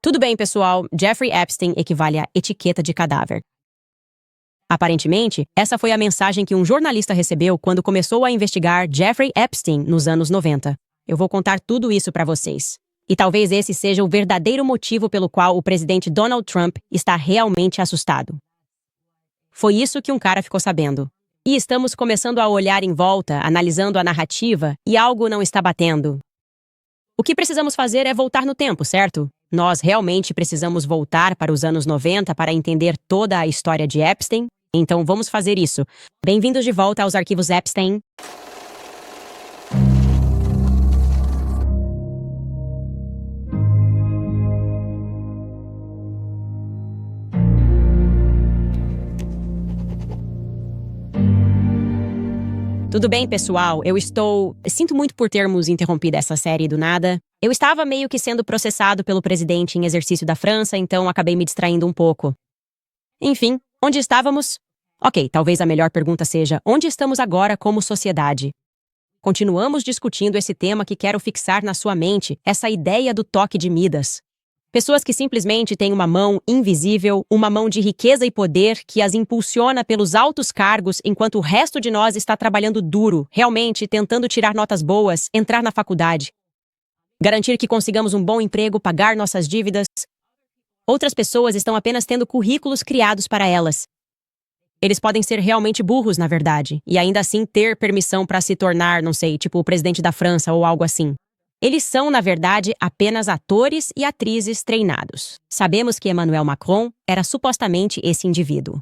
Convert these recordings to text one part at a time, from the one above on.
Tudo bem, pessoal. Jeffrey Epstein equivale a etiqueta de cadáver. Aparentemente, essa foi a mensagem que um jornalista recebeu quando começou a investigar Jeffrey Epstein nos anos 90. Eu vou contar tudo isso para vocês. E talvez esse seja o verdadeiro motivo pelo qual o presidente Donald Trump está realmente assustado. Foi isso que um cara ficou sabendo. E estamos começando a olhar em volta, analisando a narrativa, e algo não está batendo. O que precisamos fazer é voltar no tempo, certo? Nós realmente precisamos voltar para os anos 90 para entender toda a história de Epstein? Então vamos fazer isso. Bem-vindos de volta aos arquivos Epstein. Tudo bem, pessoal? Sinto muito por termos interrompido essa série do nada. Eu estava meio que sendo processado pelo presidente em exercício da França, então acabei me distraindo um pouco. Enfim, onde estávamos? Ok, talvez a melhor pergunta seja: onde estamos agora como sociedade? Continuamos discutindo esse tema que quero fixar na sua mente, essa ideia do toque de Midas. Pessoas que simplesmente têm uma mão invisível, uma mão de riqueza e poder que as impulsiona pelos altos cargos enquanto o resto de nós está trabalhando duro, realmente tentando tirar notas boas, entrar na faculdade. Garantir que consigamos um bom emprego, pagar nossas dívidas. Outras pessoas estão apenas tendo currículos criados para elas. Eles podem ser realmente burros, na verdade, e ainda assim ter permissão para se tornar, não sei, tipo o presidente da França ou algo assim. Eles são, na verdade, apenas atores e atrizes treinados. Sabemos que Emmanuel Macron era supostamente esse indivíduo.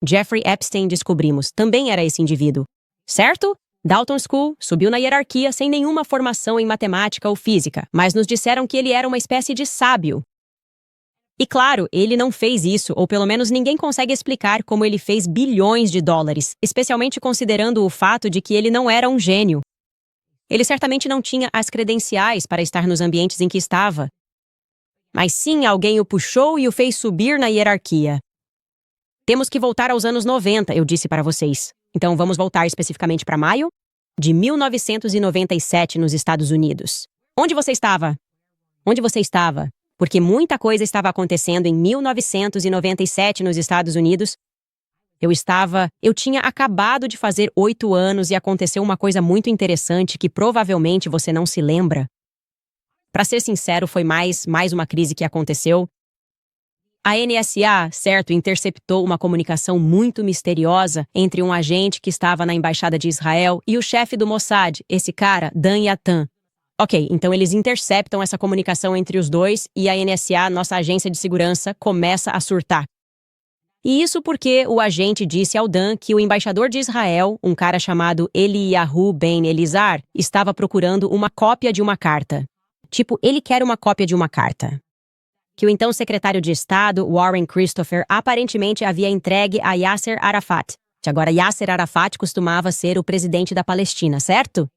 Jeffrey Epstein, descobrimos, também era esse indivíduo. Certo? Dalton School subiu na hierarquia sem nenhuma formação em matemática ou física, mas nos disseram que ele era uma espécie de sábio. E claro, ele não fez isso, ou pelo menos ninguém consegue explicar como ele fez bilhões de dólares, especialmente considerando o fato de que ele não era um gênio. Ele certamente não tinha as credenciais para estar nos ambientes em que estava. Mas sim, alguém o puxou e o fez subir na hierarquia. Temos que voltar aos anos 90, eu disse para vocês. Então vamos voltar especificamente para maio de 1997 nos Estados Unidos. Onde você estava? Onde você estava? Porque muita coisa estava acontecendo em 1997 nos Estados Unidos. Eu tinha acabado de fazer 8 anos e aconteceu uma coisa muito interessante que provavelmente você não se lembra. Para ser sincero, foi mais uma crise que aconteceu. A NSA, certo, interceptou uma comunicação muito misteriosa entre um agente que estava na Embaixada de Israel e o chefe do Mossad, esse cara, Dan Yatan. Ok, então eles interceptam essa comunicação entre os dois e a NSA, nossa agência de segurança, começa a surtar. E isso porque o agente disse ao Dan que o embaixador de Israel, um cara chamado Eliyahu Ben Elizar, estava procurando uma cópia de uma carta. Tipo, ele quer uma cópia de uma carta. Que o então secretário de Estado, Warren Christopher, aparentemente havia entregue a Yasser Arafat. Que agora Yasser Arafat costumava ser o presidente da Palestina, certo?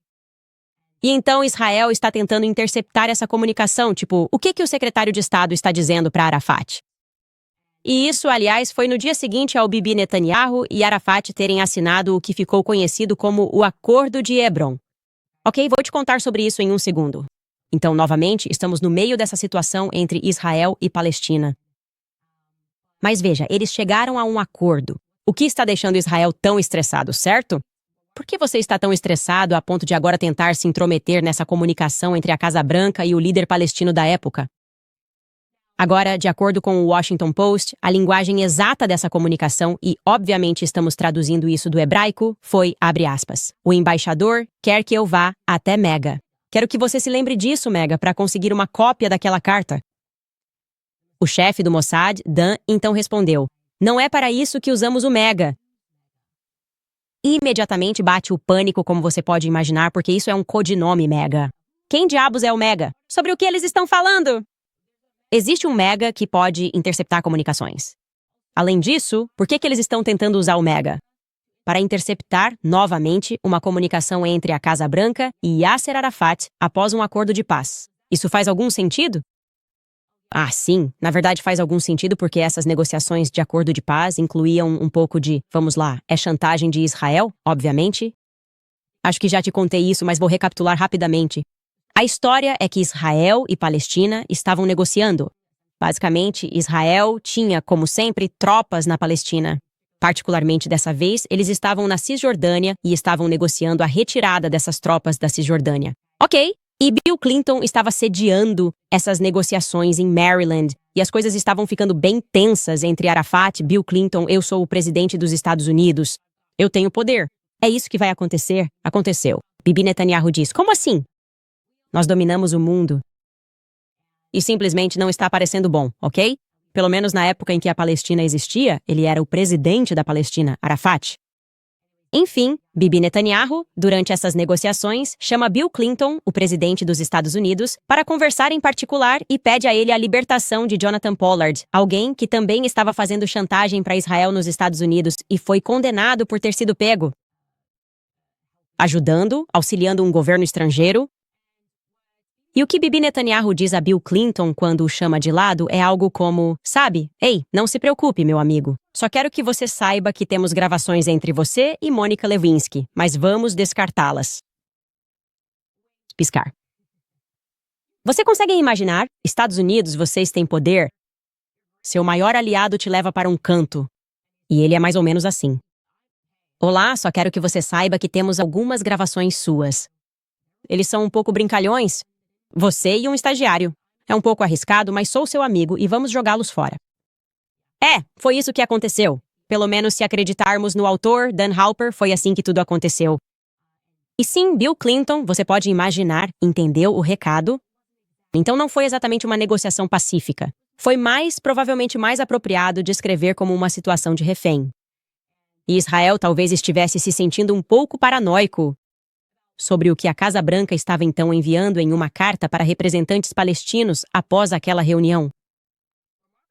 E então Israel está tentando interceptar essa comunicação, tipo, o que o secretário de Estado está dizendo para Arafat? E isso, aliás, foi no dia seguinte ao Bibi Netanyahu e Arafat terem assinado o que ficou conhecido como o Acordo de Hebron. Ok, vou te contar sobre isso em um segundo. Então, novamente, estamos no meio dessa situação entre Israel e Palestina. Mas veja, eles chegaram a um acordo. O que está deixando Israel tão estressado, certo? Por que você está tão estressado a ponto de agora tentar se intrometer nessa comunicação entre a Casa Branca e o líder palestino da época? Agora, de acordo com o Washington Post, a linguagem exata dessa comunicação, e obviamente estamos traduzindo isso do hebraico, foi, abre aspas, o embaixador quer que eu vá até Mega. Quero que você se lembre disso, Mega, para conseguir uma cópia daquela carta. O chefe do Mossad, Dan, então respondeu, não é para isso que usamos o Mega. Imediatamente bate o pânico, como você pode imaginar, porque isso é um codinome Mega. Quem diabos é o Mega? Sobre o que eles estão falando? Existe um Mega que pode interceptar comunicações. Além disso, por que eles estão tentando usar o Mega? Para interceptar, novamente, uma comunicação entre a Casa Branca e Yasser Arafat após um acordo de paz. Isso faz algum sentido? Ah, sim. Na verdade faz algum sentido porque essas negociações de acordo de paz incluíam um pouco de, vamos lá, chantagem de Israel, obviamente. Acho que já te contei isso, mas vou recapitular rapidamente. A história é que Israel e Palestina estavam negociando. Basicamente, Israel tinha, como sempre, tropas na Palestina. Particularmente dessa vez, eles estavam na Cisjordânia e estavam negociando a retirada dessas tropas da Cisjordânia. Ok, e Bill Clinton estava sediando essas negociações em Maryland, e as coisas estavam ficando bem tensas entre Arafat, Bill Clinton, eu sou o presidente dos Estados Unidos. Eu tenho poder. É isso que vai acontecer? Aconteceu. Bibi Netanyahu diz, como assim? Nós dominamos o mundo. E simplesmente não está parecendo bom, ok? Pelo menos na época em que a Palestina existia, ele era o presidente da Palestina, Arafat. Enfim, Bibi Netanyahu, durante essas negociações, chama Bill Clinton, o presidente dos Estados Unidos, para conversar em particular e pede a ele a libertação de Jonathan Pollard, alguém que também estava fazendo chantagem para Israel nos Estados Unidos e foi condenado por ter sido pego. Ajudando, auxiliando um governo estrangeiro. E o que Bibi Netanyahu diz a Bill Clinton quando o chama de lado é algo como, sabe, ei, não se preocupe, meu amigo. Só quero que você saiba que temos gravações entre você e Monica Lewinsky, mas vamos descartá-las. Piscar. Você consegue imaginar? Estados Unidos, vocês têm poder? Seu maior aliado te leva para um canto. E ele é mais ou menos assim. Olá, só quero que você saiba que temos algumas gravações suas. Eles são um pouco brincalhões. Você e um estagiário. É um pouco arriscado, mas sou seu amigo e vamos jogá-los fora. Foi isso que aconteceu. Pelo menos se acreditarmos no autor, Dan Halper, foi assim que tudo aconteceu. E sim, Bill Clinton, você pode imaginar, entendeu o recado? Então não foi exatamente uma negociação pacífica. Foi provavelmente mais apropriado descrever como uma situação de refém. E Israel talvez estivesse se sentindo um pouco paranoico sobre o que a Casa Branca estava então enviando em uma carta para representantes palestinos após aquela reunião.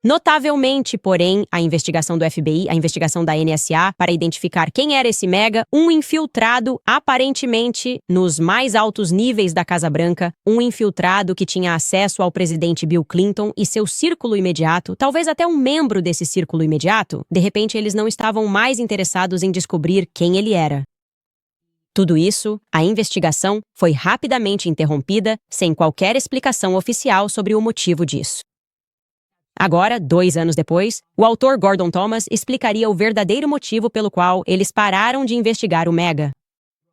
Notavelmente, porém, a investigação do FBI, a investigação da NSA, para identificar quem era esse mega, um infiltrado, aparentemente, nos mais altos níveis da Casa Branca, um infiltrado que tinha acesso ao presidente Bill Clinton e seu círculo imediato, talvez até um membro desse círculo imediato, de repente eles não estavam mais interessados em descobrir quem ele era. Tudo isso, a investigação, foi rapidamente interrompida, sem qualquer explicação oficial sobre o motivo disso. Agora, 2 anos depois, o autor Gordon Thomas explicaria o verdadeiro motivo pelo qual eles pararam de investigar o Mega.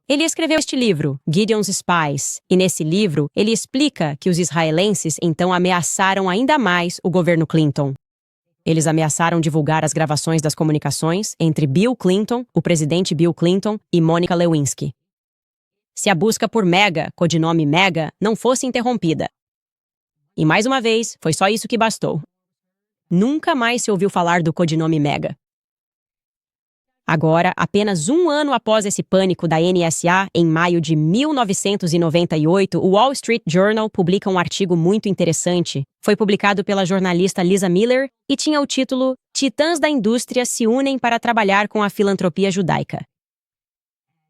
Ele escreveu este livro, Gideon's Spies, e nesse livro ele explica que os israelenses então ameaçaram ainda mais o governo Clinton. Eles ameaçaram divulgar as gravações das comunicações entre Bill Clinton, o presidente Bill Clinton, e Monica Lewinsky. Se a busca por Mega, codinome Mega, não fosse interrompida. E mais uma vez, foi só isso que bastou. Nunca mais se ouviu falar do codinome Mega. Agora, apenas 1 ano após esse pânico da NSA, em maio de 1998, o Wall Street Journal publica um artigo muito interessante. Foi publicado pela jornalista Lisa Miller e tinha o título Titãs da Indústria se unem para trabalhar com a filantropia judaica.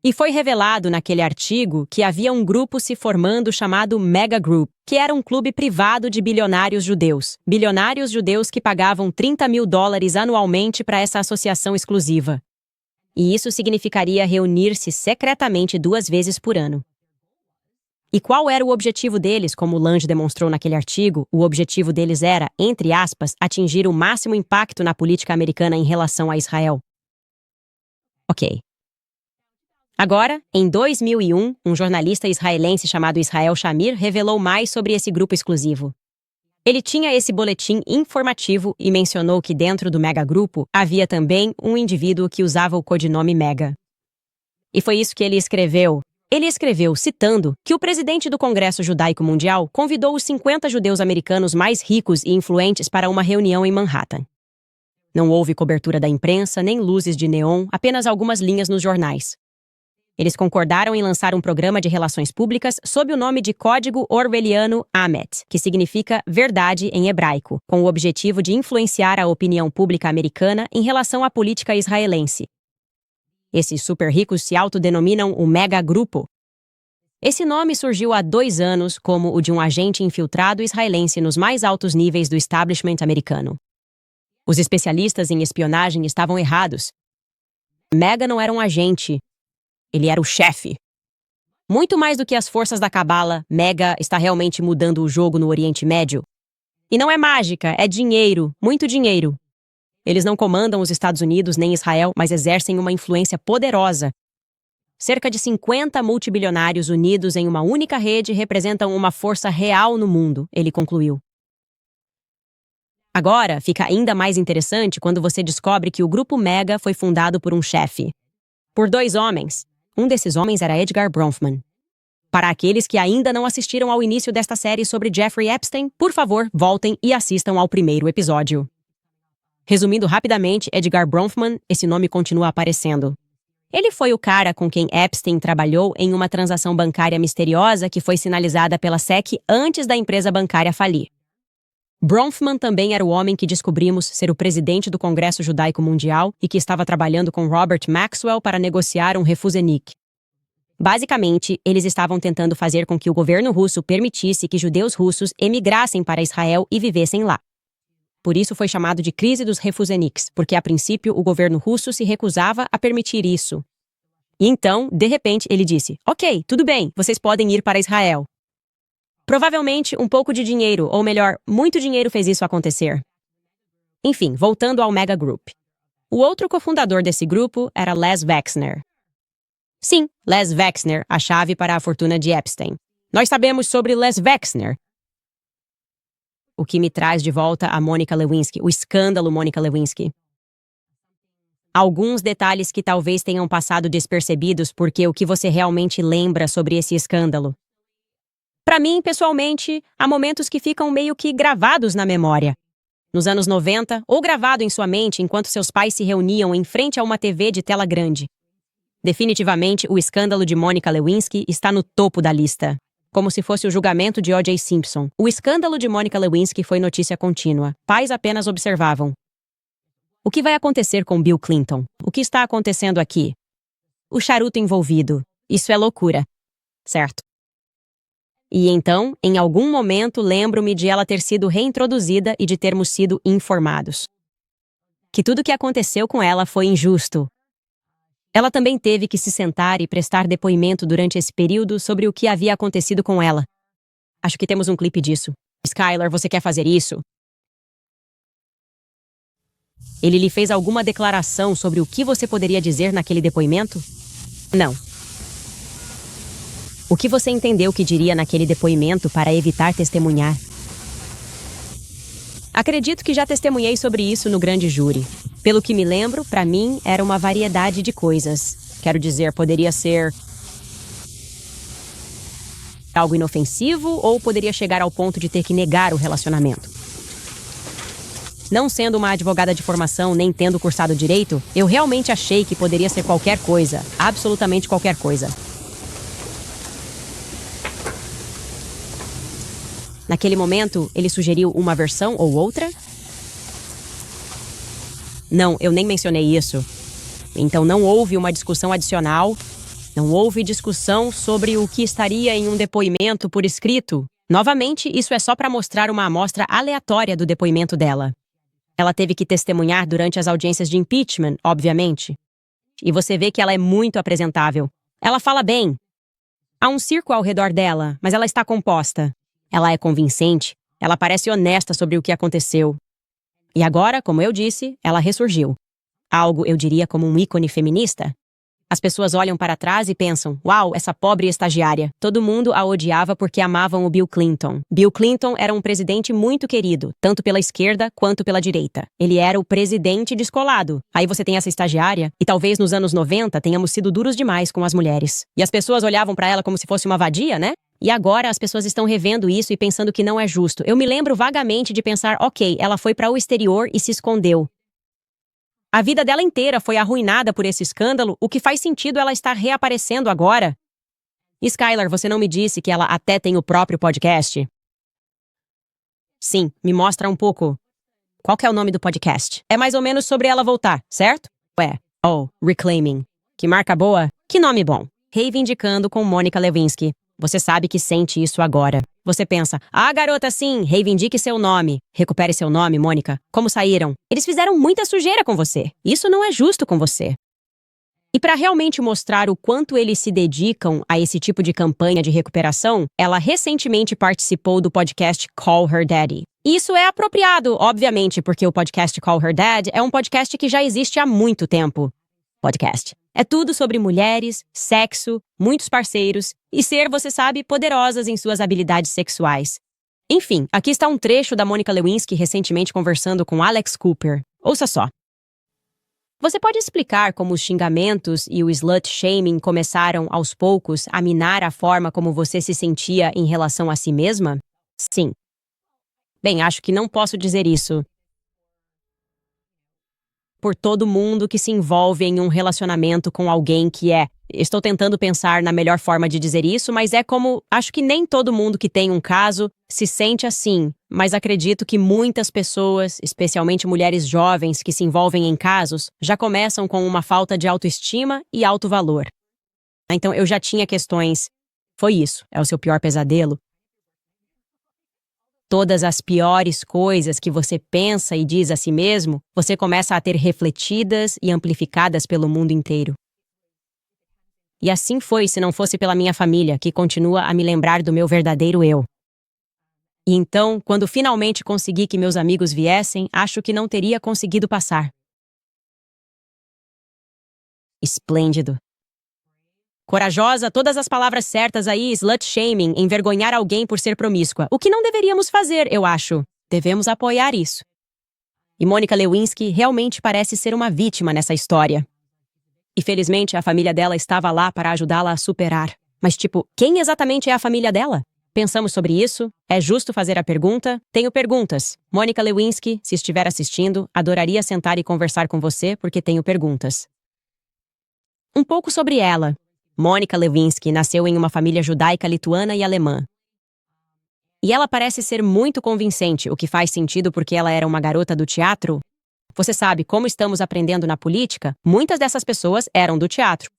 E foi revelado naquele artigo que havia um grupo se formando chamado Mega Group, que era um clube privado de bilionários judeus que pagavam $30 mil anualmente para essa associação exclusiva. E isso significaria reunir-se secretamente 2 vezes por ano. E qual era o objetivo deles, como Lange demonstrou naquele artigo? O objetivo deles era, entre aspas, atingir o máximo impacto na política americana em relação a Israel. Ok. Agora, em 2001, um jornalista israelense chamado Israel Shamir revelou mais sobre esse grupo exclusivo. Ele tinha esse boletim informativo e mencionou que dentro do Mega Grupo havia também um indivíduo que usava o codinome Mega. E foi isso que ele escreveu. Ele escreveu, citando, que o presidente do Congresso Judaico Mundial convidou os 50 judeus americanos mais ricos e influentes para uma reunião em Manhattan. Não houve cobertura da imprensa, nem luzes de neon, apenas algumas linhas nos jornais. Eles concordaram em lançar um programa de relações públicas sob o nome de Código Orwelliano Amet, que significa verdade em hebraico, com o objetivo de influenciar a opinião pública americana em relação à política israelense. Esses super ricos se autodenominam o Mega Grupo. Esse nome surgiu há 2 anos como o de um agente infiltrado israelense nos mais altos níveis do establishment americano. Os especialistas em espionagem estavam errados. Mega não era um agente. Ele era o chefe. Muito mais do que as forças da Cabala, Mega está realmente mudando o jogo no Oriente Médio. E não é mágica, é dinheiro, muito dinheiro. Eles não comandam os Estados Unidos nem Israel, mas exercem uma influência poderosa. Cerca de 50 multibilionários unidos em uma única rede representam uma força real no mundo, ele concluiu. Agora, fica ainda mais interessante quando você descobre que o Grupo Mega foi fundado por um chefe. Por 2 homens. Um desses homens era Edgar Bronfman. Para aqueles que ainda não assistiram ao início desta série sobre Jeffrey Epstein, por favor, voltem e assistam ao primeiro episódio. Resumindo rapidamente, Edgar Bronfman, esse nome continua aparecendo. Ele foi o cara com quem Epstein trabalhou em uma transação bancária misteriosa que foi sinalizada pela SEC antes da empresa bancária falir. Bronfman também era o homem que descobrimos ser o presidente do Congresso Judaico Mundial e que estava trabalhando com Robert Maxwell para negociar um refusenik. Basicamente, eles estavam tentando fazer com que o governo russo permitisse que judeus russos emigrassem para Israel e vivessem lá. Por isso foi chamado de crise dos refuseniks, porque a princípio o governo russo se recusava a permitir isso. E então, de repente, ele disse: "Ok, tudo bem, vocês podem ir para Israel." Provavelmente um pouco de dinheiro, ou melhor, muito dinheiro fez isso acontecer. Enfim, voltando ao Mega Group. O outro cofundador desse grupo era Les Wexner. Sim, Les Wexner, a chave para a fortuna de Epstein. Nós sabemos sobre Les Wexner. O que me traz de volta a Monica Lewinsky, o escândalo Monica Lewinsky. Alguns detalhes que talvez tenham passado despercebidos porque o que você realmente lembra sobre esse escândalo. Para mim, pessoalmente, há momentos que ficam meio que gravados na memória. Nos anos 90, ou gravado em sua mente enquanto seus pais se reuniam em frente a uma TV de tela grande. Definitivamente, o escândalo de Monica Lewinsky está no topo da lista. Como se fosse o julgamento de O.J. Simpson. O escândalo de Monica Lewinsky foi notícia contínua. Pais apenas observavam. O que vai acontecer com Bill Clinton? O que está acontecendo aqui? O charuto envolvido. Isso é loucura. Certo? E então, em algum momento, lembro-me de ela ter sido reintroduzida e de termos sido informados. Que tudo o que aconteceu com ela foi injusto. Ela também teve que se sentar e prestar depoimento durante esse período sobre o que havia acontecido com ela. Acho que temos um clipe disso. Skylar, você quer fazer isso? Ele lhe fez alguma declaração sobre o que você poderia dizer naquele depoimento? Não. O que você entendeu que diria naquele depoimento para evitar testemunhar? Acredito que já testemunhei sobre isso no grande júri. Pelo que me lembro, para mim, era uma variedade de coisas. Quero dizer, poderia ser algo inofensivo ou poderia chegar ao ponto de ter que negar o relacionamento. Não sendo uma advogada de formação nem tendo cursado direito, eu realmente achei que poderia ser qualquer coisa, absolutamente qualquer coisa. Naquele momento, ele sugeriu uma versão ou outra? Não, eu nem mencionei isso. Então não houve uma discussão adicional, não houve discussão sobre o que estaria em um depoimento por escrito. Novamente, isso é só para mostrar uma amostra aleatória do depoimento dela. Ela teve que testemunhar durante as audiências de impeachment, obviamente. E você vê que ela é muito apresentável. Ela fala bem. Há um circo ao redor dela, mas ela está composta. Ela é convincente, ela parece honesta sobre o que aconteceu. E agora, como eu disse, ela ressurgiu. Algo, eu diria, como um ícone feminista. As pessoas olham para trás e pensam, uau, essa pobre estagiária. Todo mundo a odiava porque amavam o Bill Clinton. Bill Clinton era um presidente muito querido, tanto pela esquerda quanto pela direita. Ele era o presidente descolado. Aí você tem essa estagiária, e talvez nos anos 90 tenhamos sido duros demais com as mulheres. E as pessoas olhavam para ela como se fosse uma vadia, né? E agora as pessoas estão revendo isso e pensando que não é justo. Eu me lembro vagamente de pensar, ok, ela foi para o exterior e se escondeu. A vida dela inteira foi arruinada por esse escândalo, o que faz sentido ela estar reaparecendo agora. Skylar, você não me disse que ela até tem o próprio podcast? Sim, me mostra um pouco. Qual que é o nome do podcast? É mais ou menos sobre ela voltar, certo? Reclaiming. Que marca boa? Que nome bom. Reivindicando com Monica Lewinsky. Você sabe que sente isso agora. Você pensa, garota, sim, reivindique seu nome. Recupere seu nome, Mônica. Como saíram? Eles fizeram muita sujeira com você. Isso não é justo com você. E para realmente mostrar o quanto eles se dedicam a esse tipo de campanha de recuperação, ela recentemente participou do podcast Call Her Daddy. Isso é apropriado, obviamente, porque o podcast Call Her Dad é um podcast que já existe há muito tempo. Podcast. É tudo sobre mulheres, sexo, muitos parceiros e ser, você sabe, poderosas em suas habilidades sexuais. Enfim, aqui está um trecho da Monica Lewinsky recentemente conversando com Alex Cooper. Ouça só. Você pode explicar como os xingamentos e o slut-shaming começaram, aos poucos, a minar a forma como você se sentia em relação a si mesma? Sim. Bem, acho que não posso dizer isso por todo mundo que se envolve em um relacionamento com alguém que é... Estou tentando pensar na melhor forma de dizer isso, mas é como... Acho que nem todo mundo que tem um caso se sente assim, mas acredito que muitas pessoas, especialmente mulheres jovens que se envolvem em casos, já começam com uma falta de autoestima e autovalor. Então, eu já tinha questões. Foi isso, é o seu pior pesadelo? Todas as piores coisas que você pensa e diz a si mesmo, você começa a ter refletidas e amplificadas pelo mundo inteiro. E assim foi se não fosse pela minha família, que continua a me lembrar do meu verdadeiro eu. E então, quando finalmente consegui que meus amigos viessem, acho que não teria conseguido passar. Esplêndido. Corajosa, todas as palavras certas aí, slut-shaming, envergonhar alguém por ser promíscua. O que não deveríamos fazer, eu acho. Devemos apoiar isso. E Monica Lewinsky realmente parece ser uma vítima nessa história. E felizmente a família dela estava lá para ajudá-la a superar. Mas quem exatamente é a família dela? Pensamos sobre isso? É justo fazer a pergunta? Tenho perguntas. Monica Lewinsky, se estiver assistindo, adoraria sentar e conversar com você porque tenho perguntas. Um pouco sobre ela. Monica Lewinsky nasceu em uma família judaica lituana e alemã. E ela parece ser muito convincente, o que faz sentido porque ela era uma garota do teatro. Você sabe, como estamos aprendendo na política, muitas dessas pessoas eram do teatro.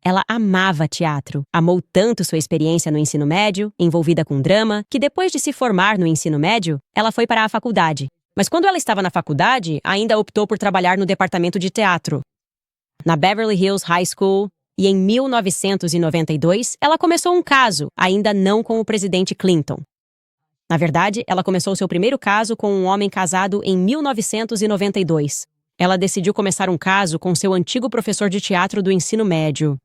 Ela amava teatro, amou tanto sua experiência no ensino médio, envolvida com drama, que depois de se formar no ensino médio, ela foi para a faculdade. Mas quando ela estava na faculdade, ainda optou por trabalhar no departamento de teatro. Na Beverly Hills High School, e em 1992, ela começou um caso, ainda não com o presidente Clinton. Na verdade, ela começou seu primeiro caso com um homem casado em 1992. Ela decidiu começar um caso com seu antigo professor de teatro do ensino médio.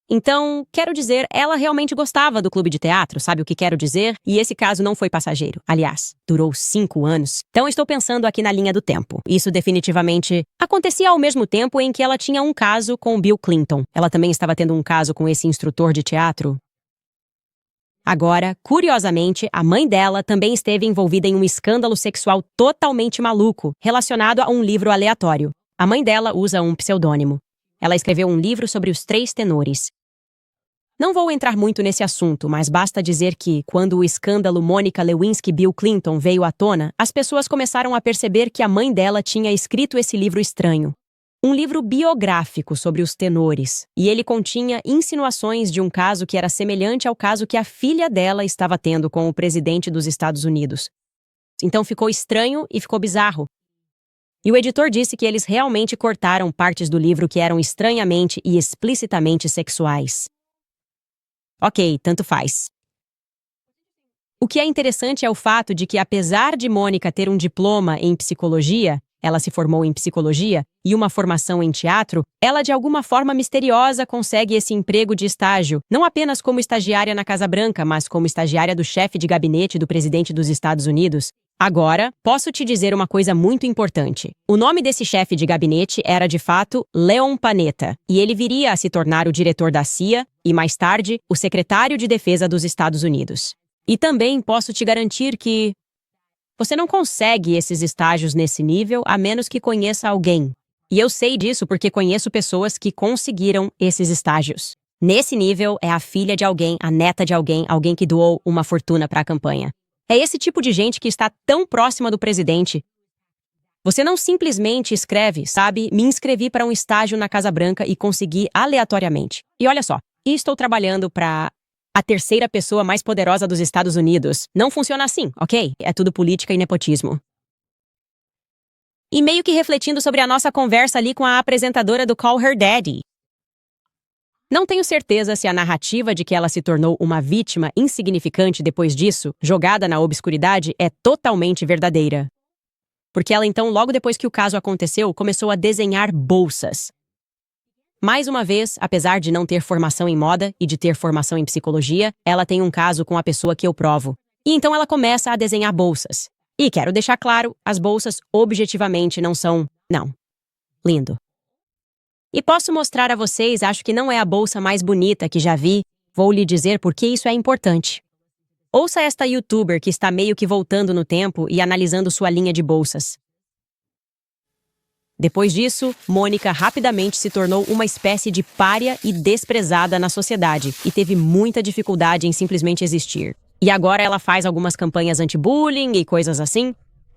Então, quero dizer, ela realmente gostava do clube de teatro, sabe o que quero dizer? E esse caso não foi passageiro. Aliás, durou 5 anos. Então, estou pensando aqui na linha do tempo. Isso definitivamente acontecia ao mesmo tempo em que ela tinha um caso com Bill Clinton. Ela também estava tendo um caso com esse instrutor de teatro. Agora, curiosamente, a mãe dela também esteve envolvida em um escândalo sexual totalmente maluco, relacionado a um livro aleatório. A mãe dela usa um pseudônimo. Ela escreveu um livro sobre os 3 tenores. Não vou entrar muito nesse assunto, mas basta dizer que, quando o escândalo Monica Lewinsky-Bill Clinton veio à tona, as pessoas começaram a perceber que a mãe dela tinha escrito esse livro estranho. Um livro biográfico sobre os tenores, e ele continha insinuações de um caso que era semelhante ao caso que a filha dela estava tendo com o presidente dos Estados Unidos. Então ficou estranho e ficou bizarro. E o editor disse que eles realmente cortaram partes do livro que eram estranhamente e explicitamente sexuais. Ok, tanto faz. O que é interessante é o fato de que, apesar de Mônica ter um diploma em psicologia, ela se formou em psicologia, e uma formação em teatro, ela de alguma forma misteriosa consegue esse emprego de estágio, não apenas como estagiária na Casa Branca, mas como estagiária do chefe de gabinete do presidente dos Estados Unidos. Agora, posso te dizer uma coisa muito importante. O nome desse chefe de gabinete era, de fato, Leon Panetta, e ele viria a se tornar o diretor da CIA e, mais tarde, o secretário de Defesa dos Estados Unidos. E também posso te garantir que você não consegue esses estágios nesse nível a menos que conheça alguém. E eu sei disso porque conheço pessoas que conseguiram esses estágios. Nesse nível, é a filha de alguém, a neta de alguém, alguém que doou uma fortuna para a campanha. É esse tipo de gente que está tão próxima do presidente. Você não simplesmente escreve, sabe? Me inscrevi para um estágio na Casa Branca e consegui aleatoriamente. E olha só, estou trabalhando para a 3ª pessoa mais poderosa dos Estados Unidos. Não funciona assim, ok? É tudo política e nepotismo. E meio que refletindo sobre a nossa conversa ali com a apresentadora do Call Her Daddy. Não tenho certeza se a narrativa de que ela se tornou uma vítima insignificante depois disso, jogada na obscuridade, é totalmente verdadeira. Porque ela então, logo depois que o caso aconteceu, começou a desenhar bolsas. Mais uma vez, apesar de não ter formação em moda e de ter formação em psicologia, ela tem um caso com a pessoa que eu provo. E então ela começa a desenhar bolsas. E quero deixar claro, as bolsas objetivamente não são... Não. Lindo. E posso mostrar a vocês, acho que não é a bolsa mais bonita que já vi. Vou lhe dizer por que isso é importante. Ouça esta youtuber que está meio que voltando no tempo e analisando sua linha de bolsas. Depois disso, Mônica rapidamente se tornou uma espécie de pária e desprezada na sociedade e teve muita dificuldade em simplesmente existir. E agora ela faz algumas campanhas anti-bullying e coisas assim,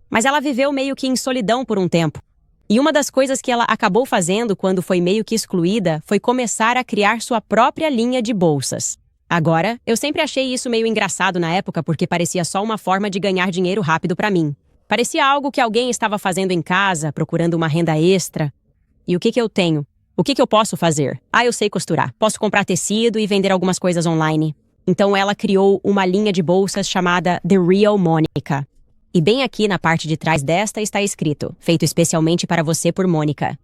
mas ela viveu meio que em solidão por um tempo. E uma das coisas que ela acabou fazendo quando foi meio que excluída foi começar a criar sua própria linha de bolsas. Agora, eu sempre achei isso meio engraçado na época porque parecia só uma forma de ganhar dinheiro rápido pra mim. Parecia algo que alguém estava fazendo em casa, procurando uma renda extra. E o que eu tenho? O que eu posso fazer? Ah, eu sei costurar. Posso comprar tecido e vender algumas coisas online. Então ela criou uma linha de bolsas chamada The Real Mônica. E bem aqui na parte de trás desta está escrito, feito especialmente para você por Mônica.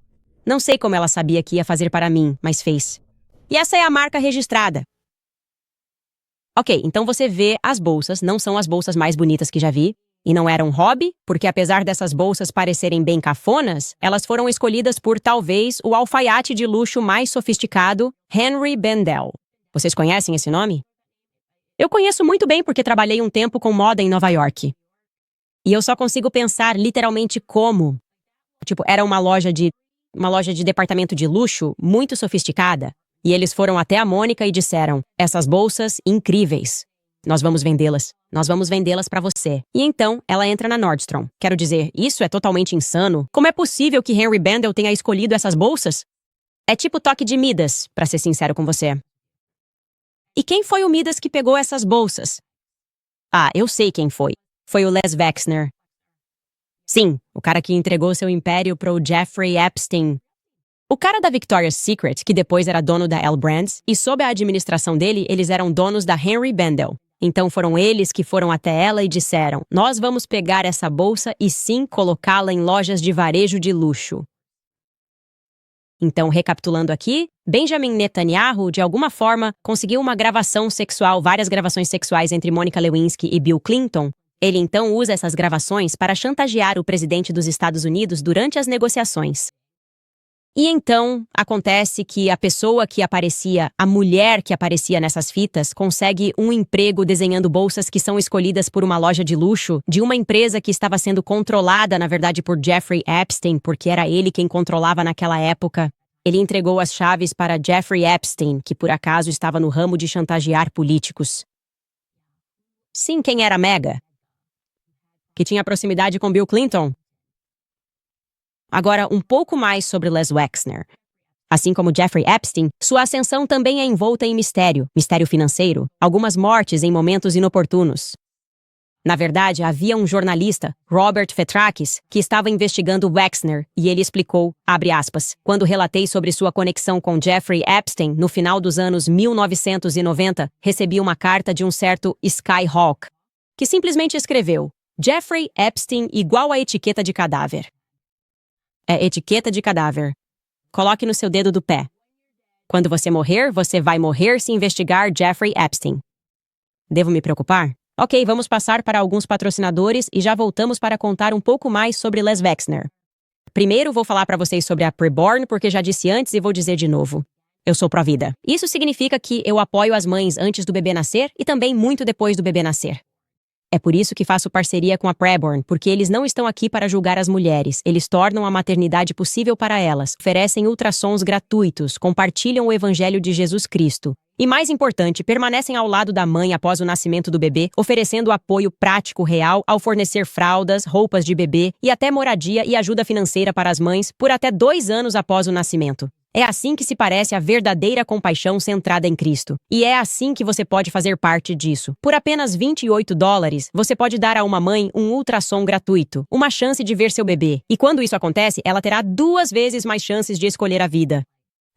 Não sei como ela sabia que ia fazer para mim, mas fez. E essa é a marca registrada. Ok, então você vê, as bolsas não são as bolsas mais bonitas que já vi, e não eram hobby, porque apesar dessas bolsas parecerem bem cafonas, elas foram escolhidas por talvez o alfaiate de luxo mais sofisticado, Henry Bendel. Vocês conhecem esse nome? Eu conheço muito bem porque trabalhei um tempo com moda em Nova York. E eu só consigo pensar literalmente como. Era uma loja de departamento de luxo muito sofisticada. E eles foram até a Mônica e disseram, essas bolsas incríveis. Nós vamos vendê-las. Nós vamos vendê-las para você. E então, ela entra na Nordstrom. Quero dizer, isso é totalmente insano. Como é possível que Henry Bendel tenha escolhido essas bolsas? É tipo toque de Midas, para ser sincero com você. E quem foi o Midas que pegou essas bolsas? Ah, eu sei quem foi. Foi o Les Wexner. Sim, o cara que entregou seu império pro Jeffrey Epstein. O cara da Victoria's Secret, que depois era dono da L Brands, e sob a administração dele, eles eram donos da Henry Bendel. Então foram eles que foram até ela e disseram, nós vamos pegar essa bolsa e sim colocá-la em lojas de varejo de luxo. Então, recapitulando aqui, Benjamin Netanyahu, de alguma forma, conseguiu uma gravação sexual, várias gravações sexuais entre Monica Lewinsky e Bill Clinton. Ele então usa essas gravações para chantagear o presidente dos Estados Unidos durante as negociações. E então, acontece que a pessoa que aparecia, a mulher que aparecia nessas fitas, consegue um emprego desenhando bolsas que são escolhidas por uma loja de luxo, de uma empresa que estava sendo controlada, na verdade, por Jeffrey Epstein, porque era ele quem controlava naquela época. Ele entregou as chaves para Jeffrey Epstein, que por acaso estava no ramo de chantagear políticos. Sim, quem era Mega? Que tinha proximidade com Bill Clinton? Agora, um pouco mais sobre Les Wexner. Assim como Jeffrey Epstein, sua ascensão também é envolta em mistério financeiro, algumas mortes em momentos inoportunos. Na verdade, havia um jornalista, Robert Fetrakis, que estava investigando Wexner e ele explicou, abre aspas, quando relatei sobre sua conexão com Jeffrey Epstein no final dos anos 1990, recebi uma carta de um certo Skyhawk, que simplesmente escreveu, Jeffrey Epstein igual a etiqueta de cadáver. É etiqueta de cadáver. Coloque no seu dedo do pé. Quando você morrer, você vai morrer se investigar Jeffrey Epstein. Devo me preocupar? Ok, vamos passar para alguns patrocinadores e já voltamos para contar um pouco mais sobre Les Wexner. Primeiro, vou falar para vocês sobre a Preborn, porque já disse antes e vou dizer de novo. Eu sou pró-vida. Isso significa que eu apoio as mães antes do bebê nascer e também muito depois do bebê nascer. É por isso que faço parceria com a Preborn, porque eles não estão aqui para julgar as mulheres, eles tornam a maternidade possível para elas, oferecem ultrassons gratuitos, compartilham o Evangelho de Jesus Cristo. E mais importante, permanecem ao lado da mãe após o nascimento do bebê, oferecendo apoio prático real ao fornecer fraldas, roupas de bebê e até moradia e ajuda financeira para as mães por até 2 anos após o nascimento. É assim que se parece a verdadeira compaixão centrada em Cristo. E é assim que você pode fazer parte disso. Por apenas $28, você pode dar a uma mãe um ultrassom gratuito, uma chance de ver seu bebê. E quando isso acontece, ela terá 2 vezes mais chances de escolher a vida.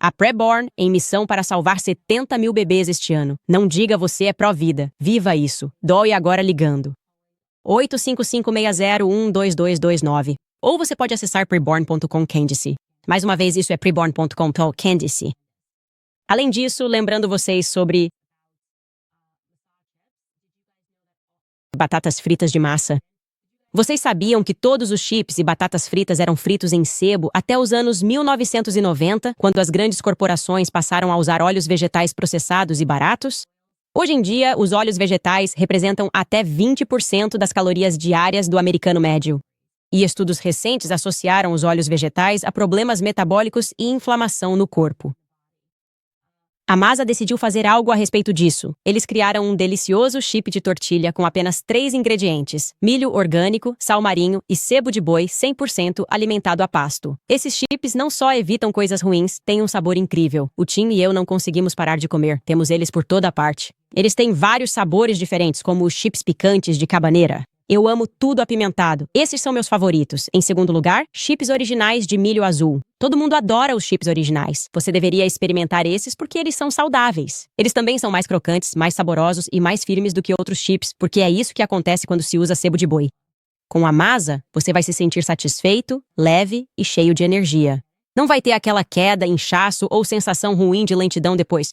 A Preborn em missão para salvar 70 mil bebês este ano. Não diga você é pró-vida. Viva isso. Dói agora ligando. 85560122229. Ou você pode acessar preborn.com Candice. Mais uma vez, isso é preborn.com Candice. Além disso, lembrando vocês sobre batatas fritas de massa. Vocês sabiam que todos os chips e batatas fritas eram fritos em sebo até os anos 1990, quando as grandes corporações passaram a usar óleos vegetais processados e baratos? Hoje em dia, os óleos vegetais representam até 20% das calorias diárias do americano médio. E estudos recentes associaram os óleos vegetais a problemas metabólicos e inflamação no corpo. A Masa decidiu fazer algo a respeito disso. Eles criaram um delicioso chip de tortilha com apenas 3 ingredientes: milho orgânico, sal marinho e sebo de boi 100% alimentado a pasto. Esses chips não só evitam coisas ruins, têm um sabor incrível. O Tim e eu não conseguimos parar de comer. Temos eles por toda parte. Eles têm vários sabores diferentes, como os chips picantes de cabaneira. Eu amo tudo apimentado. Esses são meus favoritos. Em segundo lugar, chips originais de milho azul. Todo mundo adora os chips originais. Você deveria experimentar esses porque eles são saudáveis. Eles também são mais crocantes, mais saborosos e mais firmes do que outros chips, porque é isso que acontece quando se usa sebo de boi. Com a Masa, você vai se sentir satisfeito, leve e cheio de energia. Não vai ter aquela queda, inchaço ou sensação ruim de lentidão depois.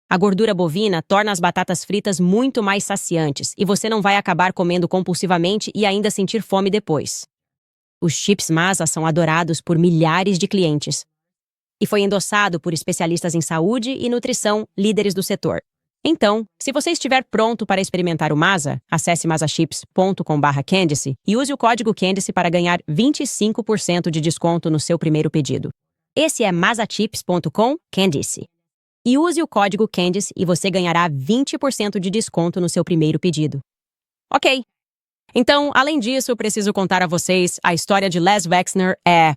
A gordura bovina torna as batatas fritas muito mais saciantes e você não vai acabar comendo compulsivamente e ainda sentir fome depois. Os chips Masa são adorados por milhares de clientes e foi endossado por especialistas em saúde e nutrição, líderes do setor. Então, se você estiver pronto para experimentar o Masa, acesse masachips.com/Candice e use o código Candice para ganhar 25% de desconto no seu primeiro pedido. Esse é masachips.com Candice. E use o código Candice e você ganhará 20% de desconto no seu primeiro pedido. Ok. Então, além disso, eu preciso contar a vocês a história de Les Wexner é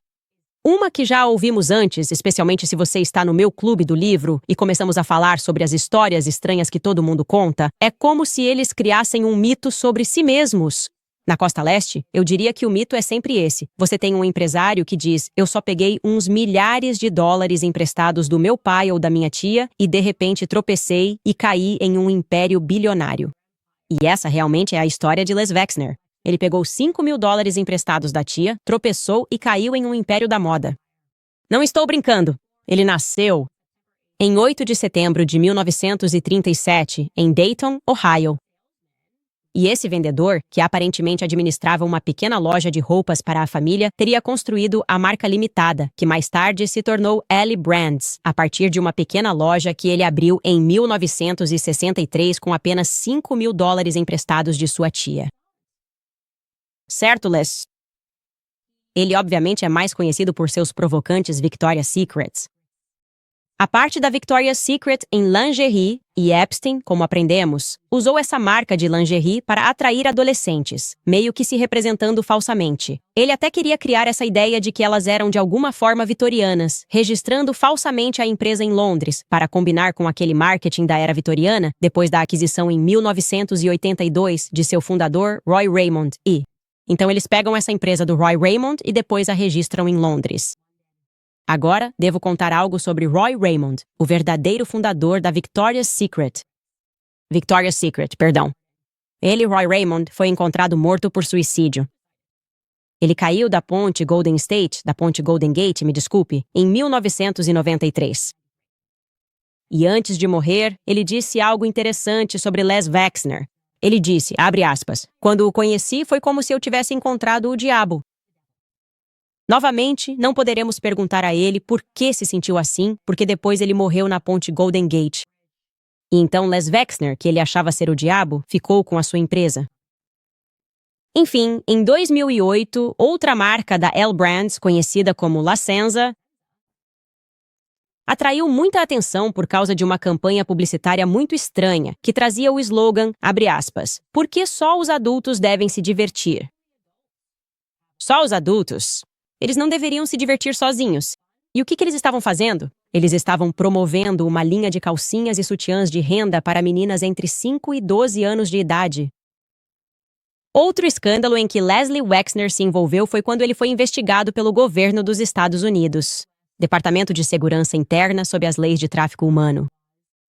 uma que já ouvimos antes, especialmente se você está no meu clube do livro e começamos a falar sobre as histórias estranhas que todo mundo conta. É como se eles criassem um mito sobre si mesmos. Na Costa Leste, eu diria que o mito é sempre esse. Você tem um empresário que diz: eu só peguei uns milhares de dólares emprestados do meu pai ou da minha tia e de repente tropecei e caí em um império bilionário. E essa realmente é a história de Les Wexner. Ele pegou $5.000 emprestados da tia, tropeçou e caiu em um império da moda. Não estou brincando. Ele nasceu em 8 de setembro de 1937, em Dayton, Ohio. E esse vendedor, que aparentemente administrava uma pequena loja de roupas para a família, teria construído a marca limitada, que mais tarde se tornou L Brands, a partir de uma pequena loja que ele abriu em 1963 com apenas $5.000 emprestados de sua tia. Certo, Les? Ele obviamente é mais conhecido por seus provocantes Victoria's Secrets. A parte da Victoria's Secret em lingerie, e Epstein, como aprendemos, usou essa marca de lingerie para atrair adolescentes, meio que se representando falsamente. Ele até queria criar essa ideia de que elas eram de alguma forma vitorianas, registrando falsamente a empresa em Londres, para combinar com aquele marketing da era vitoriana, depois da aquisição em 1982 de seu fundador, Roy Raymond, e... Então eles pegam essa empresa do Roy Raymond e depois a registram em Londres. Agora, devo contar algo sobre Roy Raymond, o verdadeiro fundador da Victoria's Secret. Victoria's Secret, perdão. Ele, Roy Raymond, foi encontrado morto por suicídio. Ele caiu da ponte Golden Gate, me desculpe, em 1993. E antes de morrer, ele disse algo interessante sobre Les Wexner. Ele disse, abre aspas, quando o conheci foi como se eu tivesse encontrado o diabo. Novamente, não poderemos perguntar a ele por que se sentiu assim, porque depois ele morreu na ponte Golden Gate. E então Les Wexner, que ele achava ser o diabo, ficou com a sua empresa. Enfim, em 2008, outra marca da L Brands, conhecida como La Senza, atraiu muita atenção por causa de uma campanha publicitária muito estranha, que trazia o slogan, abre aspas, por que só os adultos devem se divertir? Só os adultos? Eles não deveriam se divertir sozinhos. E o que eles estavam fazendo? Eles estavam promovendo uma linha de calcinhas e sutiãs de renda para meninas entre 5 e 12 anos de idade. Outro escândalo em que Leslie Wexner se envolveu foi quando ele foi investigado pelo governo dos Estados Unidos. Departamento de Segurança Interna sob as leis de tráfico humano.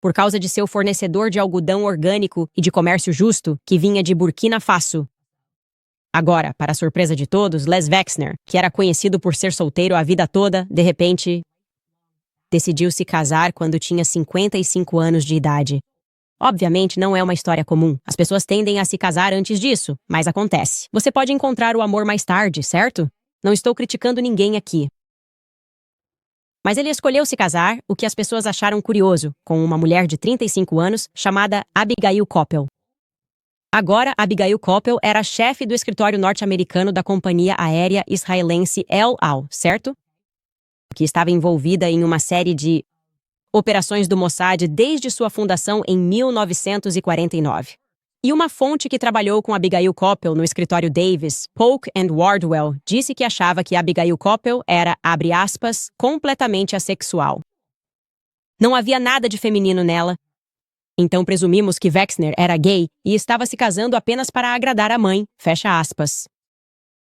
Por causa de seu fornecedor de algodão orgânico e de comércio justo, que vinha de Burkina Faso. Agora, para a surpresa de todos, Les Wexner, que era conhecido por ser solteiro a vida toda, de repente, decidiu se casar quando tinha 55 anos de idade. Obviamente, não é uma história comum. As pessoas tendem a se casar antes disso, mas acontece. Você pode encontrar o amor mais tarde, certo? Não estou criticando ninguém aqui. Mas ele escolheu se casar, o que as pessoas acharam curioso, com uma mulher de 35 anos chamada Abigail Coppel. Agora, Abigail Coppel era chefe do escritório norte-americano da companhia aérea israelense El Al, certo? Que estava envolvida em uma série de operações do Mossad desde sua fundação em 1949. E uma fonte que trabalhou com Abigail Coppel no escritório Davis, Polk and Wardwell, disse que achava que Abigail Coppel era, abre aspas, completamente assexual. Não havia nada de feminino nela. Então presumimos que Wexner era gay e estava se casando apenas para agradar a mãe, fecha aspas.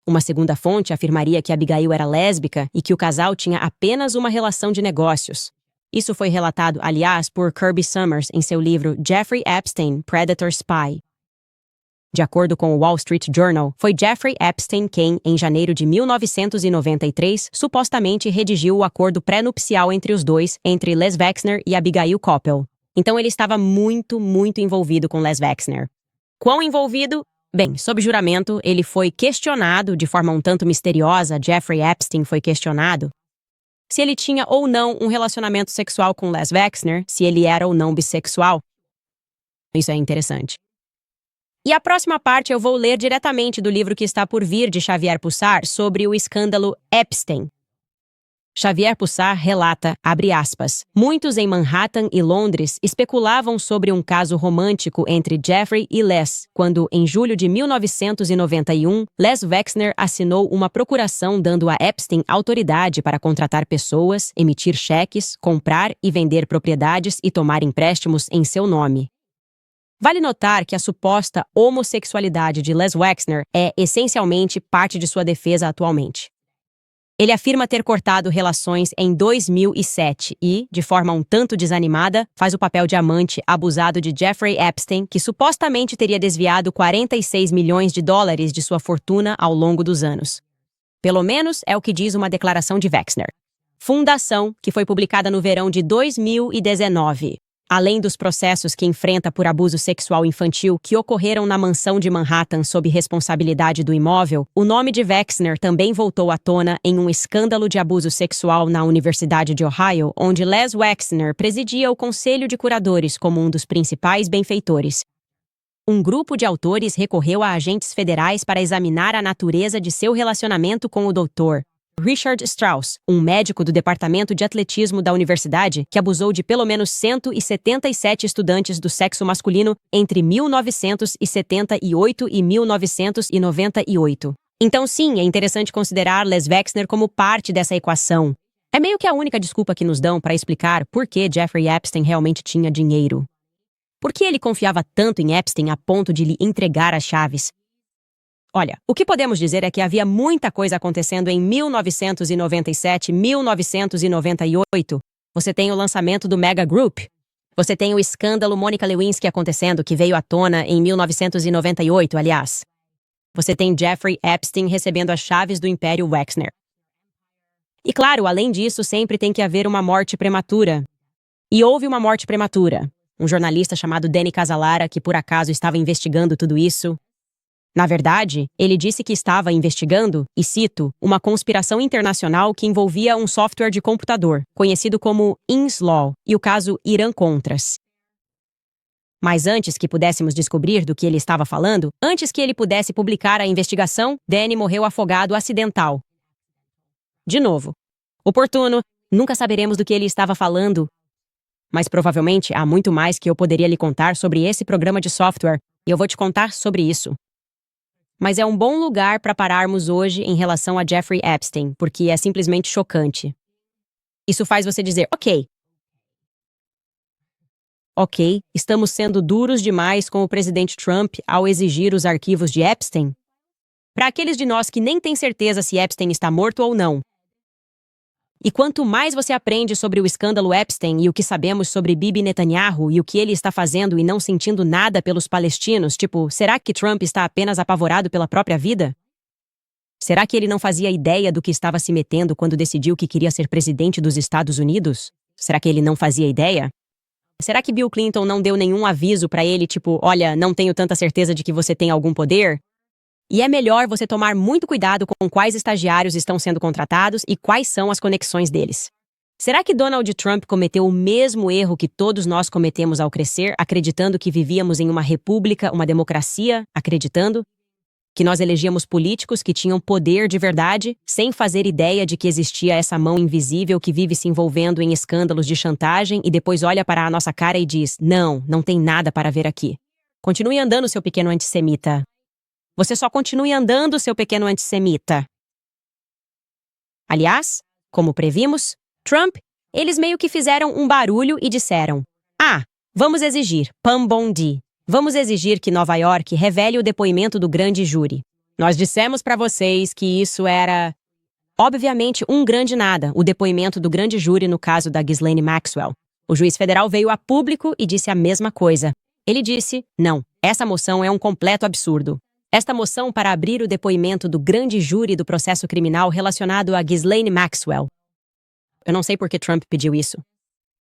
Uma segunda fonte afirmaria que Abigail era lésbica e que o casal tinha apenas uma relação de negócios. Isso foi relatado, aliás, por Kirby Summers em seu livro Jeffrey Epstein, Predator Spy. De acordo com o Wall Street Journal, foi Jeffrey Epstein quem, em janeiro de 1993, supostamente redigiu o acordo pré-nupcial entre os dois, entre Les Wexner e Abigail Coppel. Então ele estava muito envolvido com Les Wexner. Quão envolvido? Bem, sob juramento, ele foi questionado de forma um tanto misteriosa. Jeffrey Epstein foi questionado se ele tinha ou não um relacionamento sexual com Les Wexner, se ele era ou não bissexual. Isso é interessante. E a próxima parte eu vou ler diretamente do livro que está por vir de Xavier Pussar sobre o escândalo Epstein. Xavier Pussar relata, abre aspas, muitos em Manhattan e Londres especulavam sobre um caso romântico entre Jeffrey e Les, quando, em julho de 1991, Les Wexner assinou uma procuração dando a Epstein autoridade para contratar pessoas, emitir cheques, comprar e vender propriedades e tomar empréstimos em seu nome. Vale notar que a suposta homossexualidade de Les Wexner é, essencialmente, parte de sua defesa atualmente. Ele afirma ter cortado relações em 2007 e, de forma um tanto desanimada, faz o papel de amante abusado de Jeffrey Epstein, que supostamente teria desviado 46 milhões de dólares de sua fortuna ao longo dos anos. Pelo menos é o que diz uma declaração de Wexner. Fundação, que foi publicada no verão de 2019. Além dos processos que enfrenta por abuso sexual infantil que ocorreram na mansão de Manhattan sob responsabilidade do imóvel, o nome de Wexner também voltou à tona em um escândalo de abuso sexual na Universidade de Ohio, onde Les Wexner presidia o conselho de curadores como um dos principais benfeitores. Um grupo de autores recorreu a agentes federais para examinar a natureza de seu relacionamento com o Dr. Richard Strauss, um médico do departamento de atletismo da universidade que abusou de pelo menos 177 estudantes do sexo masculino entre 1978 e 1998. Então sim, é interessante considerar Les Wexner como parte dessa equação. É meio que a única desculpa que nos dão para explicar por que Jeffrey Epstein realmente tinha dinheiro. Por que ele confiava tanto em Epstein a ponto de lhe entregar as chaves? Olha, o que podemos dizer é que havia muita coisa acontecendo em 1997, 1998. Você tem o lançamento do Mega Group. Você tem o escândalo Monica Lewinsky acontecendo, que veio à tona em 1998, aliás. Você tem Jeffrey Epstein recebendo as chaves do Império Wexner. E claro, além disso, sempre tem que haver uma morte prematura. E houve uma morte prematura. Um jornalista chamado Danny Casalara, que por acaso estava investigando tudo isso. Na verdade, ele disse que estava investigando, e cito, uma conspiração internacional que envolvia um software de computador, conhecido como Inslaw, e o caso Irã-Contras. Mas antes que pudéssemos descobrir do que ele estava falando, antes que ele pudesse publicar a investigação, Danny morreu afogado acidental. De novo. Oportuno, nunca saberemos do que ele estava falando. Mas provavelmente há muito mais que eu poderia lhe contar sobre esse programa de software, e eu vou te contar sobre isso. Mas é um bom lugar para pararmos hoje em relação a Jeffrey Epstein, porque é simplesmente chocante. Isso faz você dizer, ok, estamos sendo duros demais com o presidente Trump ao exigir os arquivos de Epstein? Para aqueles de nós que nem têm certeza se Epstein está morto ou não. E quanto mais você aprende sobre o escândalo Epstein e o que sabemos sobre Bibi Netanyahu e o que ele está fazendo e não sentindo nada pelos palestinos, tipo, será que Trump está apenas apavorado pela própria vida? Será que ele não fazia ideia do que estava se metendo quando decidiu que queria ser presidente dos Estados Unidos? Será que ele não fazia ideia? Será que Bill Clinton não deu nenhum aviso pra ele, tipo, olha, não tenho tanta certeza de que você tem algum poder? E é melhor você tomar muito cuidado com quais estagiários estão sendo contratados e quais são as conexões deles. Será que Donald Trump cometeu o mesmo erro que todos nós cometemos ao crescer, acreditando que vivíamos em uma república, uma democracia, acreditando que nós elegíamos políticos que tinham poder de verdade, sem fazer ideia de que existia essa mão invisível que vive se envolvendo em escândalos de chantagem e depois olha para a nossa cara e diz, não tem nada para ver aqui. Continue andando, seu pequeno antissemita. Você só continue andando, seu pequeno antissemita. Aliás, como previmos, Trump, eles meio que fizeram um barulho e disseram, vamos exigir, Pam Bondi. Vamos exigir que Nova York revele o depoimento do grande júri. Nós dissemos para vocês que isso era, obviamente, um grande nada, o depoimento do grande júri no caso da Ghislaine Maxwell. O juiz federal veio a público e disse a mesma coisa. Ele disse, não, essa moção é um completo absurdo. Esta moção para abrir o depoimento do grande júri do processo criminal relacionado a Ghislaine Maxwell. Eu não sei por que Trump pediu isso.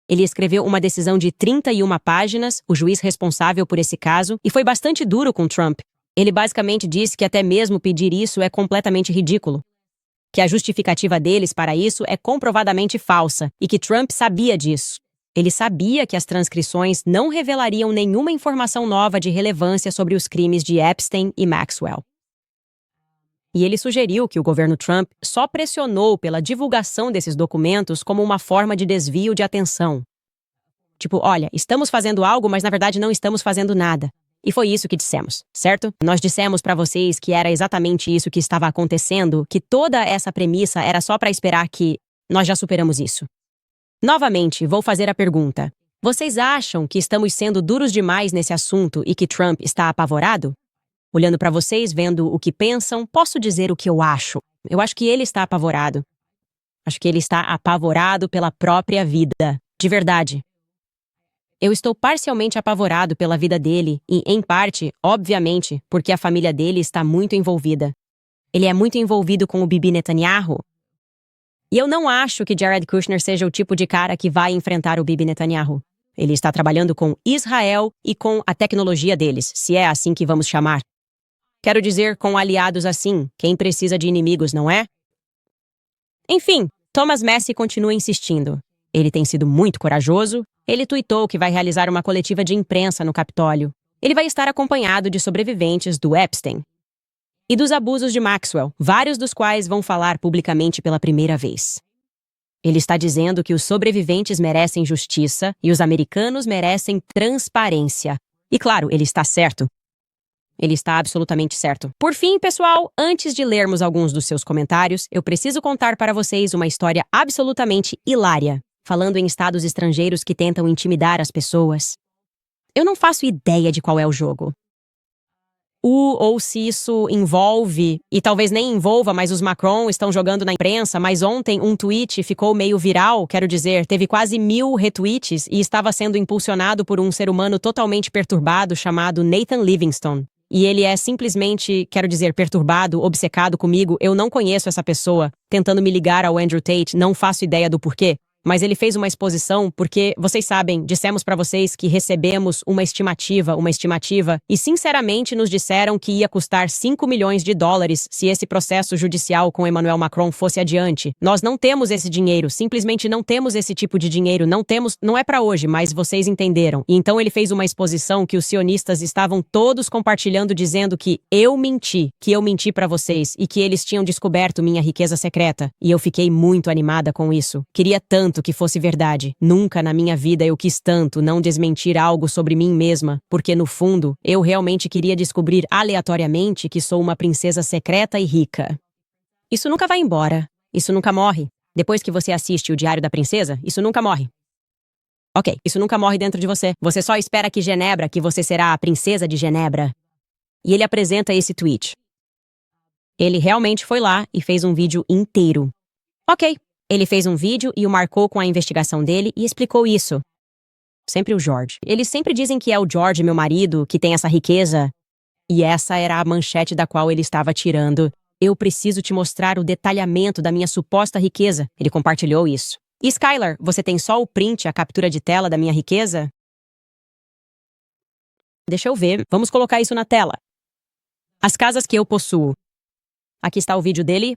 Ele escreveu uma decisão de 31 páginas, o juiz responsável por esse caso, e foi bastante duro com Trump. Ele basicamente disse que até mesmo pedir isso é completamente ridículo. Que a justificativa deles para isso é comprovadamente falsa, e que Trump sabia disso. Ele sabia que as transcrições não revelariam nenhuma informação nova de relevância sobre os crimes de Epstein e Maxwell. E ele sugeriu que o governo Trump só pressionou pela divulgação desses documentos como uma forma de desvio de atenção. Tipo, olha, estamos fazendo algo, mas na verdade não estamos fazendo nada. E foi isso que dissemos, certo? Nós dissemos para vocês que era exatamente isso que estava acontecendo, que toda essa premissa era só para esperar que nós já superamos isso. Novamente, vou fazer a pergunta. Vocês acham que estamos sendo duros demais nesse assunto e que Trump está apavorado? Olhando para vocês, vendo o que pensam, posso dizer o que eu acho. Eu acho que ele está apavorado. Acho que ele está apavorado pela própria vida. De verdade. Eu estou parcialmente apavorado pela vida dele e, em parte, obviamente, porque a família dele está muito envolvida. Ele é muito envolvido com o Bibi Netanyahu. E eu não acho que Jared Kushner seja o tipo de cara que vai enfrentar o Bibi Netanyahu. Ele está trabalhando com Israel e com a tecnologia deles, se é assim que vamos chamar. Quero dizer, com aliados assim, quem precisa de inimigos, não é? Enfim, Thomas Massie continua insistindo. Ele tem sido muito corajoso. Ele tuitou que vai realizar uma coletiva de imprensa no Capitólio. Ele vai estar acompanhado de sobreviventes do Epstein e dos abusos de Maxwell, vários dos quais vão falar publicamente pela primeira vez. Ele está dizendo que os sobreviventes merecem justiça e os americanos merecem transparência. E claro, ele está certo. Ele está absolutamente certo. Por fim, pessoal, antes de lermos alguns dos seus comentários, eu preciso contar para vocês uma história absolutamente hilária, falando em estados estrangeiros que tentam intimidar as pessoas. Eu não faço ideia de qual é o jogo. Ou se isso envolve, e talvez nem envolva, mas os Macron estão jogando na imprensa, mas ontem um tweet ficou meio viral, quero dizer, teve quase 1000 retweets e estava sendo impulsionado por um ser humano totalmente perturbado chamado Nathan Livingstone. E ele é simplesmente, quero dizer, perturbado, obcecado comigo. Eu não conheço essa pessoa. Tentando me ligar ao Andrew Tate, não faço ideia do porquê. Mas ele fez uma exposição porque, vocês sabem, dissemos para vocês que recebemos uma estimativa, e sinceramente nos disseram que ia custar 5 milhões de dólares se esse processo judicial com Emmanuel Macron fosse adiante. Nós não temos esse dinheiro, simplesmente não temos esse tipo de dinheiro, não é para hoje, mas vocês entenderam. E então ele fez uma exposição que os sionistas estavam todos compartilhando dizendo que eu menti para vocês e que eles tinham descoberto minha riqueza secreta. E eu fiquei muito animada com isso. Queria tanto que fosse verdade. Nunca na minha vida eu quis tanto não desmentir algo sobre mim mesma, porque no fundo, eu realmente queria descobrir aleatoriamente que sou uma princesa secreta e rica. Isso nunca vai embora. Isso nunca morre. Depois que você assiste o Diário da Princesa, isso nunca morre. Ok, isso nunca morre dentro de você. Você só espera que você será a princesa de Genebra. E ele apresenta esse tweet. Ele realmente foi lá e fez um vídeo inteiro. Ok. Ele fez um vídeo e o marcou com a investigação dele e explicou isso. Sempre o George. Eles sempre dizem que é o George, meu marido, que tem essa riqueza. E essa era a manchete da qual ele estava tirando. Eu preciso te mostrar o detalhamento da minha suposta riqueza. Ele compartilhou isso. E Skylar, você tem só o print, a captura de tela da minha riqueza? Deixa eu ver. Vamos colocar isso na tela. As casas que eu possuo. Aqui está o vídeo dele.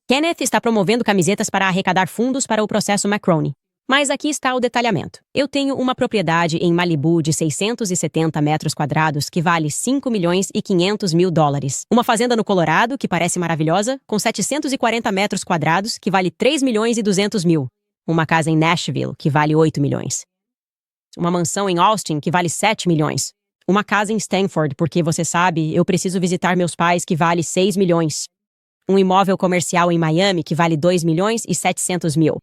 Kenneth está promovendo camisetas para arrecadar fundos para o processo Macrone. Mas aqui está o detalhamento. Eu tenho uma propriedade em Malibu de 670 metros quadrados que vale 5 milhões e 500 mil dólares. Uma fazenda no Colorado, que parece maravilhosa, com 740 metros quadrados, que vale 3 milhões e 200 mil. Uma casa em Nashville, que vale 8 milhões. Uma mansão em Austin, que vale 7 milhões. Uma casa em Stanford, porque você sabe, eu preciso visitar meus pais, que vale 6 milhões. Um imóvel comercial em Miami, que vale 2 milhões e 700 mil.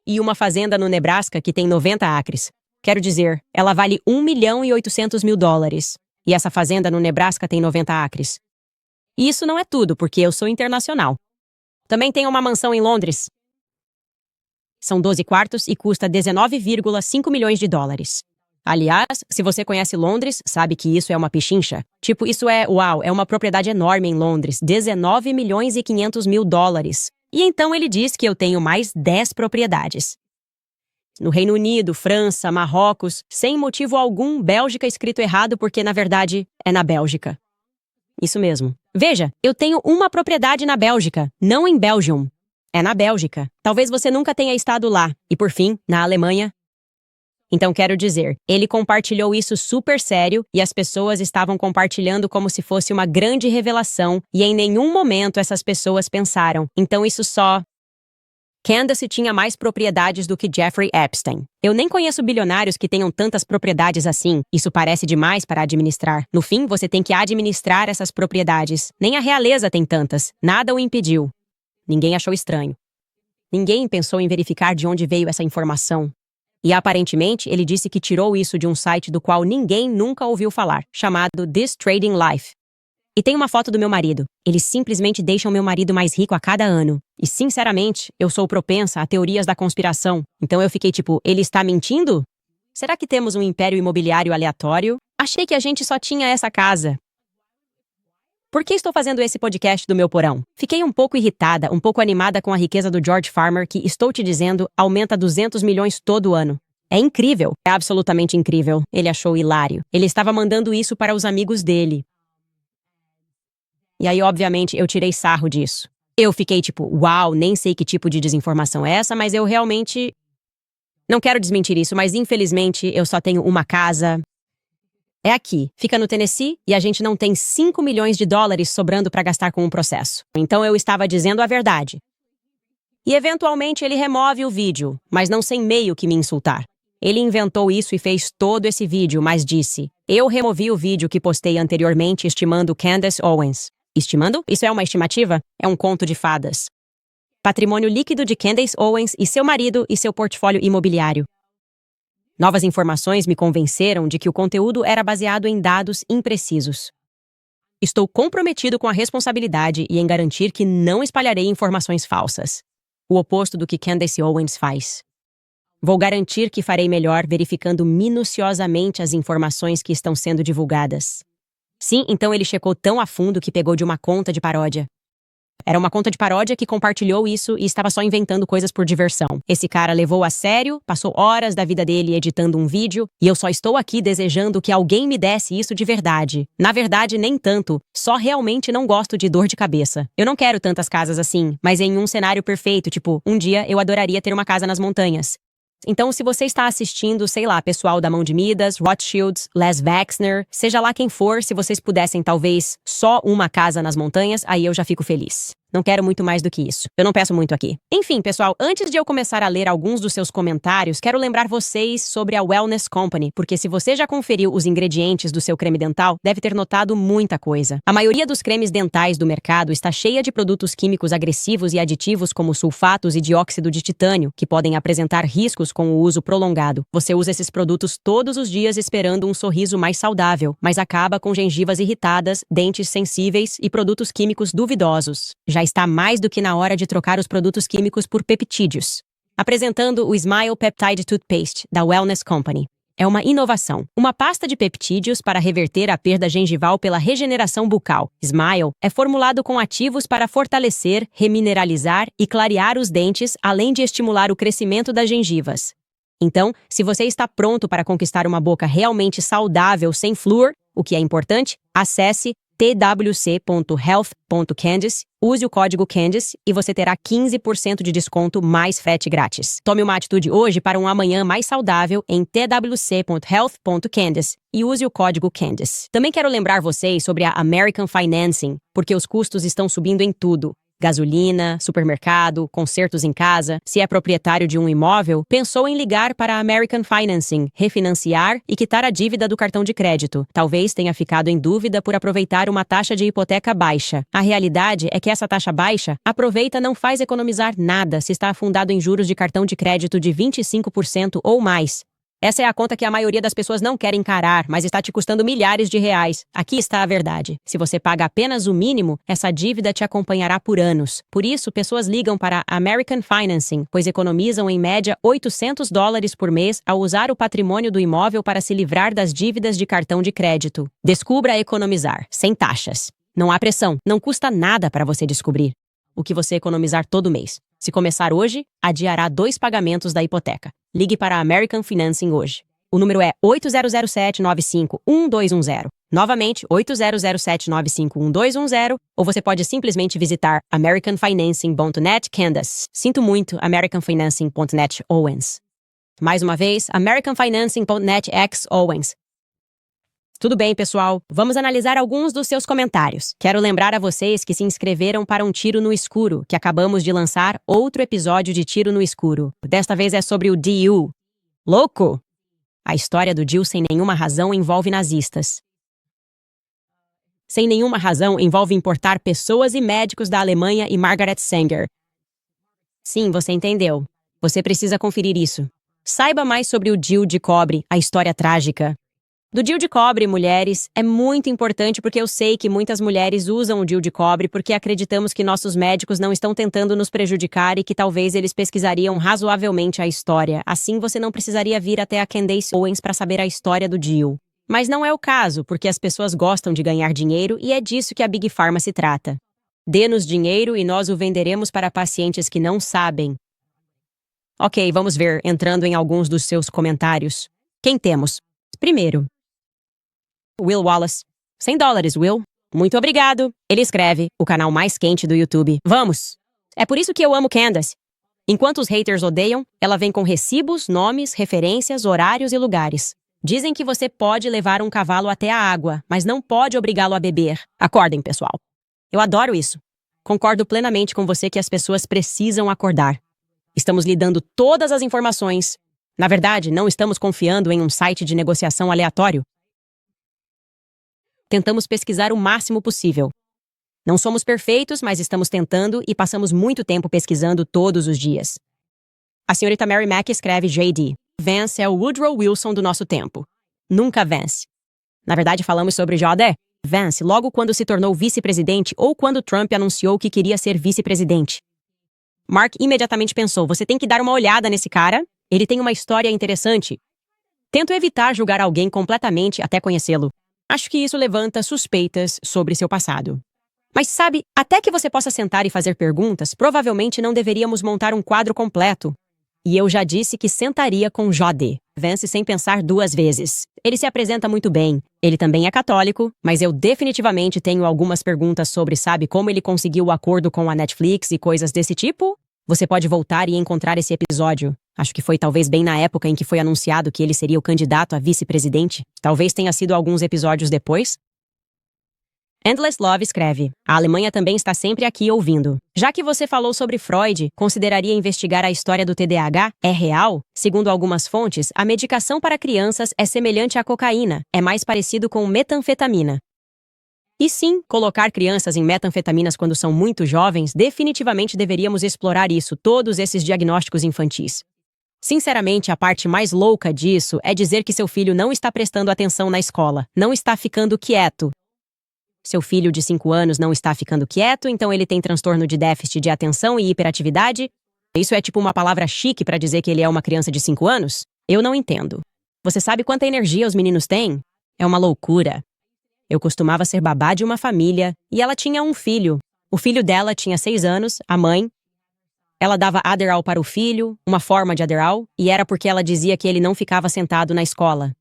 E uma fazenda no Nebraska que tem 90 acres. Quero dizer, ela vale 1 milhão e 800 mil dólares. E essa fazenda no Nebraska tem 90 acres. E isso não é tudo, porque eu sou internacional. Também tenho uma mansão em Londres. São 12 quartos e custa 19,5 milhões de dólares. Aliás, se você conhece Londres, sabe que isso é uma pichincha. Tipo, isso é, uau, é uma propriedade enorme em Londres. 19 milhões e 500 mil dólares. E então ele diz que eu tenho mais 10 propriedades. No Reino Unido, França, Marrocos, sem motivo algum, Bélgica escrito errado porque, na verdade, é na Bélgica. Isso mesmo. Veja, eu tenho uma propriedade na Bélgica, não em Belgium. É na Bélgica. Talvez você nunca tenha estado lá. E, por fim, na Alemanha. Então, quero dizer, ele compartilhou isso super sério e as pessoas estavam compartilhando como se fosse uma grande revelação e em nenhum momento essas pessoas pensaram. Então, isso só... Candace tinha mais propriedades do que Jeffrey Epstein. Eu nem conheço bilionários que tenham tantas propriedades assim. Isso parece demais para administrar. No fim, você tem que administrar essas propriedades. Nem a realeza tem tantas. Nada o impediu. Ninguém achou estranho. Ninguém pensou em verificar de onde veio essa informação. E aparentemente, ele disse que tirou isso de um site do qual ninguém nunca ouviu falar, chamado This Trading Life. E tem uma foto do meu marido. Eles simplesmente deixam meu marido mais rico a cada ano. E sinceramente, eu sou propensa a teorias da conspiração. Então eu fiquei tipo, ele está mentindo? Será que temos um império imobiliário aleatório? Achei que a gente só tinha essa casa. Por que estou fazendo esse podcast do meu porão? Fiquei um pouco irritada, um pouco animada com a riqueza do George Farmer que, estou te dizendo, aumenta 200 milhões todo ano. É incrível. É absolutamente incrível. Ele achou hilário. Ele estava mandando isso para os amigos dele. E aí, obviamente, eu tirei sarro disso. Eu fiquei tipo, uau, nem sei que tipo de desinformação é essa, mas eu realmente... Não quero desmentir isso, mas infelizmente eu só tenho uma casa... É aqui, fica no Tennessee e a gente não tem 5 milhões de dólares sobrando para gastar com um processo. Então eu estava dizendo a verdade. E eventualmente ele remove o vídeo, mas não sem meio que me insultar. Ele inventou isso e fez todo esse vídeo, mas disse: eu removi o vídeo que postei anteriormente estimando Candace Owens. Estimando? Isso é uma estimativa? É um conto de fadas. Patrimônio líquido de Candace Owens e seu marido e seu portfólio imobiliário. Novas informações me convenceram de que o conteúdo era baseado em dados imprecisos. Estou comprometido com a responsabilidade e em garantir que não espalharei informações falsas. O oposto do que Candace Owens faz. Vou garantir que farei melhor verificando minuciosamente as informações que estão sendo divulgadas. Sim, então ele checou tão a fundo que pegou de uma conta de paródia. Era uma conta de paródia que compartilhou isso e estava só inventando coisas por diversão. Esse cara levou a sério, passou horas da vida dele editando um vídeo, e eu só estou aqui desejando que alguém me desse isso de verdade. Na verdade, nem tanto. Só realmente não gosto de dor de cabeça. Eu não quero tantas casas assim, mas em um cenário perfeito, tipo, um dia eu adoraria ter uma casa nas montanhas. Então, se você está assistindo, sei lá, pessoal da Mão de Midas, Rothschilds, Les Wexner, seja lá quem for, se vocês pudessem talvez só uma casa nas montanhas, aí eu já fico feliz. Não quero muito mais do que isso. Eu não peço muito aqui. Enfim, pessoal, antes de eu começar a ler alguns dos seus comentários, quero lembrar vocês sobre a Wellness Company, porque se você já conferiu os ingredientes do seu creme dental, deve ter notado muita coisa. A maioria dos cremes dentais do mercado está cheia de produtos químicos agressivos e aditivos como sulfatos e dióxido de titânio, que podem apresentar riscos com o uso prolongado. Você usa esses produtos todos os dias esperando um sorriso mais saudável, mas acaba com gengivas irritadas, dentes sensíveis e produtos químicos duvidosos. Já está mais do que na hora de trocar os produtos químicos por peptídeos. Apresentando o Smile Peptide Toothpaste, da Wellness Company. É uma inovação, uma pasta de peptídeos para reverter a perda gengival pela regeneração bucal. Smile é formulado com ativos para fortalecer, remineralizar e clarear os dentes, além de estimular o crescimento das gengivas. Então, se você está pronto para conquistar uma boca realmente saudável sem flúor, o que é importante, acesse twc.health.candice, use o código Candice e você terá 15% de desconto mais frete grátis. Tome uma atitude hoje para um amanhã mais saudável em twc.health.candice e use o código Candice. Também quero lembrar vocês sobre a American Financing, porque os custos estão subindo em tudo. Gasolina, supermercado, consertos em casa. Se é proprietário de um imóvel, pensou em ligar para a American Financing, refinanciar e quitar a dívida do cartão de crédito. Talvez tenha ficado em dúvida por aproveitar uma taxa de hipoteca baixa. A realidade é que essa taxa baixa não faz economizar nada se está afundado em juros de cartão de crédito de 25% ou mais. Essa é a conta que a maioria das pessoas não quer encarar, mas está te custando milhares de reais. Aqui está a verdade. Se você paga apenas o mínimo, essa dívida te acompanhará por anos. Por isso, pessoas ligam para American Financing, pois economizam em média $800 por mês ao usar o patrimônio do imóvel para se livrar das dívidas de cartão de crédito. Descubra economizar, sem taxas. Não há pressão, não custa nada para você descobrir o que você economizar todo mês. Se começar hoje, adiará 2 pagamentos da hipoteca. Ligue para a American Financing hoje. O número é 8007951210. Novamente, 8007951210, ou você pode simplesmente visitar americanfinancing.net Candace. Sinto muito, americanfinancing.net Owens. Mais uma vez, americanfinancing.net X Owens. Tudo bem, pessoal? Vamos analisar alguns dos seus comentários. Quero lembrar a vocês que se inscreveram para um Tiro no Escuro, que acabamos de lançar outro episódio de Tiro no Escuro. Desta vez é sobre o DU. Louco! A história do DU sem nenhuma razão envolve nazistas. Sem nenhuma razão envolve importar pessoas e médicos da Alemanha e Margaret Sanger. Sim, você entendeu. Você precisa conferir isso. Saiba mais sobre o DIU de cobre, a história trágica. Do DIU de cobre, mulheres, é muito importante porque eu sei que muitas mulheres usam o DIU de cobre porque acreditamos que nossos médicos não estão tentando nos prejudicar e que talvez eles pesquisariam razoavelmente a história. Assim, você não precisaria vir até a Candace Owens para saber a história do DIU. Mas não é o caso, porque as pessoas gostam de ganhar dinheiro e é disso que a Big Pharma se trata. Dê-nos dinheiro e nós o venderemos para pacientes que não sabem. Ok, vamos ver, entrando em alguns dos seus comentários. Quem temos? Primeiro, Will Wallace. $100, Will. Muito obrigado. Ele escreve, o canal mais quente do YouTube. Vamos! É por isso que eu amo Candace. Enquanto os haters odeiam, ela vem com recibos, nomes, referências, horários e lugares. Dizem que você pode levar um cavalo até a água, mas não pode obrigá-lo a beber. Acordem, pessoal. Eu adoro isso. Concordo plenamente com você que as pessoas precisam acordar. Estamos lhe dando todas as informações. Na verdade, não estamos confiando em um site de negociação aleatório. Tentamos pesquisar o máximo possível. Não somos perfeitos, mas estamos tentando e passamos muito tempo pesquisando todos os dias. A senhorita Mary Mack escreve JD. Vance é o Woodrow Wilson do nosso tempo. Nunca vence. Na verdade, falamos sobre J.D. Vance logo quando se tornou vice-presidente ou quando Trump anunciou que queria ser vice-presidente. Mark imediatamente pensou, você tem que dar uma olhada nesse cara. Ele tem uma história interessante. Tento evitar julgar alguém completamente até conhecê-lo. Acho que isso levanta suspeitas sobre seu passado. Mas sabe, até que você possa sentar e fazer perguntas, provavelmente não deveríamos montar um quadro completo. E eu já disse que sentaria com J.D. Vance sem pensar 2 vezes. Ele se apresenta muito bem. Ele também é católico, mas eu definitivamente tenho algumas perguntas sobre, sabe, como ele conseguiu o acordo com a Netflix e coisas desse tipo? Você pode voltar e encontrar esse episódio. Acho que foi talvez bem na época em que foi anunciado que ele seria o candidato a vice-presidente. Talvez tenha sido alguns episódios depois. Endless Love escreve, a Alemanha também está sempre aqui ouvindo. Já que você falou sobre Freud, consideraria investigar a história do TDAH? É real? Segundo algumas fontes, a medicação para crianças é semelhante à cocaína. É mais parecido com metanfetamina. E sim, colocar crianças em metanfetaminas quando são muito jovens, definitivamente deveríamos explorar isso, todos esses diagnósticos infantis. Sinceramente, a parte mais louca disso é dizer que seu filho não está prestando atenção na escola, não está ficando quieto. Seu filho de 5 anos não está ficando quieto, então ele tem transtorno de déficit de atenção e hiperatividade? Isso é tipo uma palavra chique para dizer que ele é uma criança de 5 anos? Eu não entendo. Você sabe quanta energia os meninos têm? É uma loucura. Eu costumava ser babá de uma família e ela tinha um filho. O filho dela tinha 6 anos, a mãe. Ela dava Adderall para o filho, uma forma de Adderall, e era porque ela dizia que ele não ficava sentado na escola.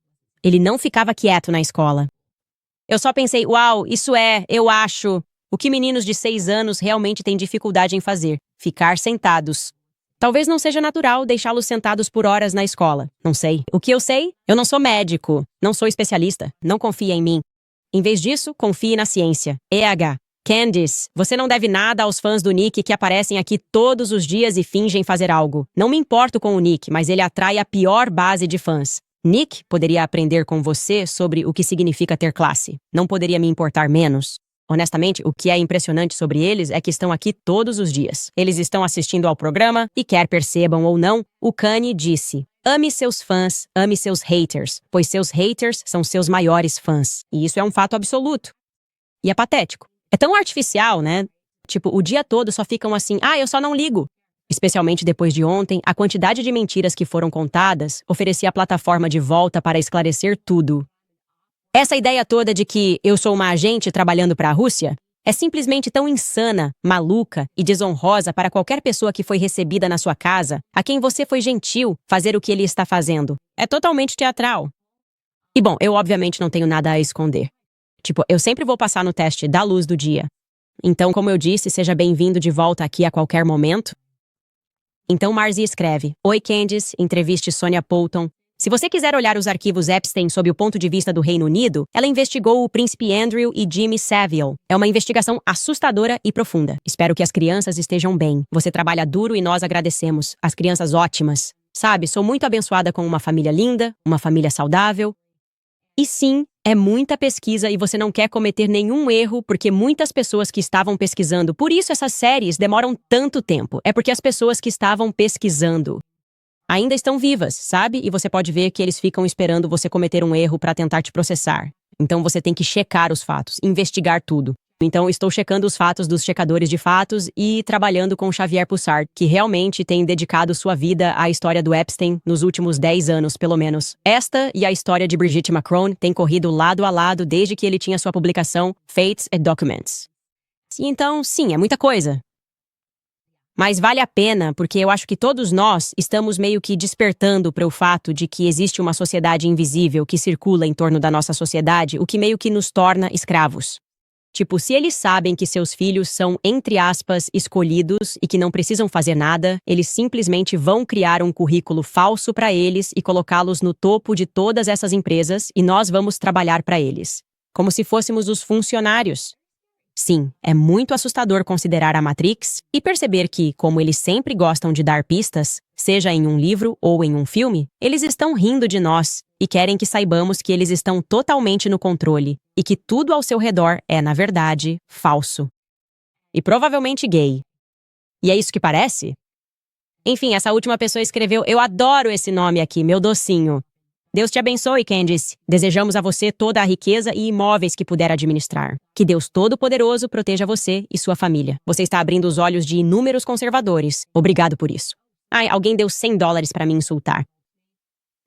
Ele não ficava quieto na escola. Eu só pensei, uau, eu acho, o que meninos de 6 anos realmente têm dificuldade em fazer, ficar sentados. Talvez não seja natural deixá-los sentados por horas na escola. Não sei. O que eu sei? Eu não sou médico, não sou especialista, não confie em mim. Em vez disso, confie na ciência. EH. Candice, você não deve nada aos fãs do Nick que aparecem aqui todos os dias e fingem fazer algo. Não me importo com o Nick, mas ele atrai a pior base de fãs. Nick poderia aprender com você sobre o que significa ter classe. Não poderia me importar menos. Honestamente, o que é impressionante sobre eles é que estão aqui todos os dias. Eles estão assistindo ao programa e, quer percebam ou não, o Kanye disse: ame seus fãs, ame seus haters, pois seus haters são seus maiores fãs. E isso é um fato absoluto. E é patético. É tão artificial, né? Tipo, o dia todo só ficam assim, eu só não ligo. Especialmente depois de ontem, a quantidade de mentiras que foram contadas oferecia a plataforma de volta para esclarecer tudo. Essa ideia toda de que eu sou uma agente trabalhando para a Rússia é simplesmente tão insana, maluca e desonrosa para qualquer pessoa que foi recebida na sua casa, a quem você foi gentil fazer o que ele está fazendo. É totalmente teatral. E bom, eu obviamente não tenho nada a esconder. Tipo, eu sempre vou passar no teste da luz do dia. Então, como eu disse, seja bem-vindo de volta aqui a qualquer momento. Então Marzi escreve: oi Candice, entreviste Sonia Poulton. Se você quiser olhar os arquivos Epstein sob o ponto de vista do Reino Unido, ela investigou o príncipe Andrew e Jimmy Savile. É uma investigação assustadora e profunda. Espero que as crianças estejam bem. Você trabalha duro e nós agradecemos. As crianças ótimas. Sabe, sou muito abençoada com uma família linda, uma família saudável. E sim, é muita pesquisa e você não quer cometer nenhum erro porque muitas pessoas que estavam pesquisando, por isso essas séries demoram tanto tempo. É porque as pessoas que estavam pesquisando ainda estão vivas, sabe? E você pode ver que eles ficam esperando você cometer um erro para tentar te processar. Então você tem que checar os fatos, investigar tudo. Então estou checando os fatos dos checadores de fatos e trabalhando com Xavier Pussard, que realmente tem dedicado sua vida à história do Epstein nos últimos 10 anos, pelo menos. Esta e a história de Brigitte Macron têm corrido lado a lado desde que ele tinha sua publicação Fates and Documents. Então, sim, é muita coisa. Mas vale a pena, porque eu acho que todos nós estamos meio que despertando para o fato de que existe uma sociedade invisível que circula em torno da nossa sociedade, o que meio que nos torna escravos. Tipo, se eles sabem que seus filhos são, entre aspas, escolhidos e que não precisam fazer nada, eles simplesmente vão criar um currículo falso para eles e colocá-los no topo de todas essas empresas e nós vamos trabalhar para eles. Como se fôssemos os funcionários. Sim, é muito assustador considerar a Matrix e perceber que, como eles sempre gostam de dar pistas, seja em um livro ou em um filme, eles estão rindo de nós e querem que saibamos que eles estão totalmente no controle e que tudo ao seu redor é, na verdade, falso. E provavelmente gay. E é isso que parece? Enfim, essa última pessoa escreveu: eu adoro esse nome aqui, meu docinho. Deus te abençoe, Candice. Desejamos a você toda a riqueza e imóveis que puder administrar. Que Deus Todo-Poderoso proteja você e sua família. Você está abrindo os olhos de inúmeros conservadores. Obrigado por isso. Alguém deu $100 para me insultar.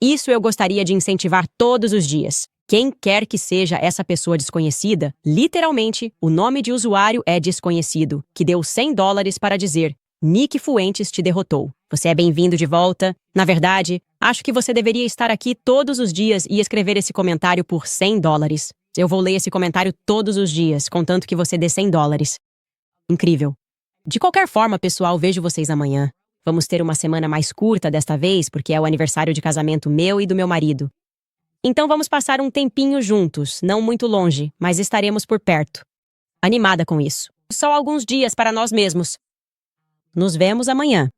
Isso eu gostaria de incentivar todos os dias. Quem quer que seja essa pessoa desconhecida, literalmente, o nome de usuário é desconhecido, que deu $100 para dizer: Nick Fuentes te derrotou. Você é bem-vindo de volta. Na verdade, acho que você deveria estar aqui todos os dias e escrever esse comentário por $100. Eu vou ler esse comentário todos os dias, contanto que você dê $100. Incrível. De qualquer forma, pessoal, vejo vocês amanhã. Vamos ter uma semana mais curta desta vez, porque é o aniversário de casamento meu e do meu marido. Então vamos passar um tempinho juntos, não muito longe, mas estaremos por perto. Animada com isso. Só alguns dias para nós mesmos. Nos vemos amanhã.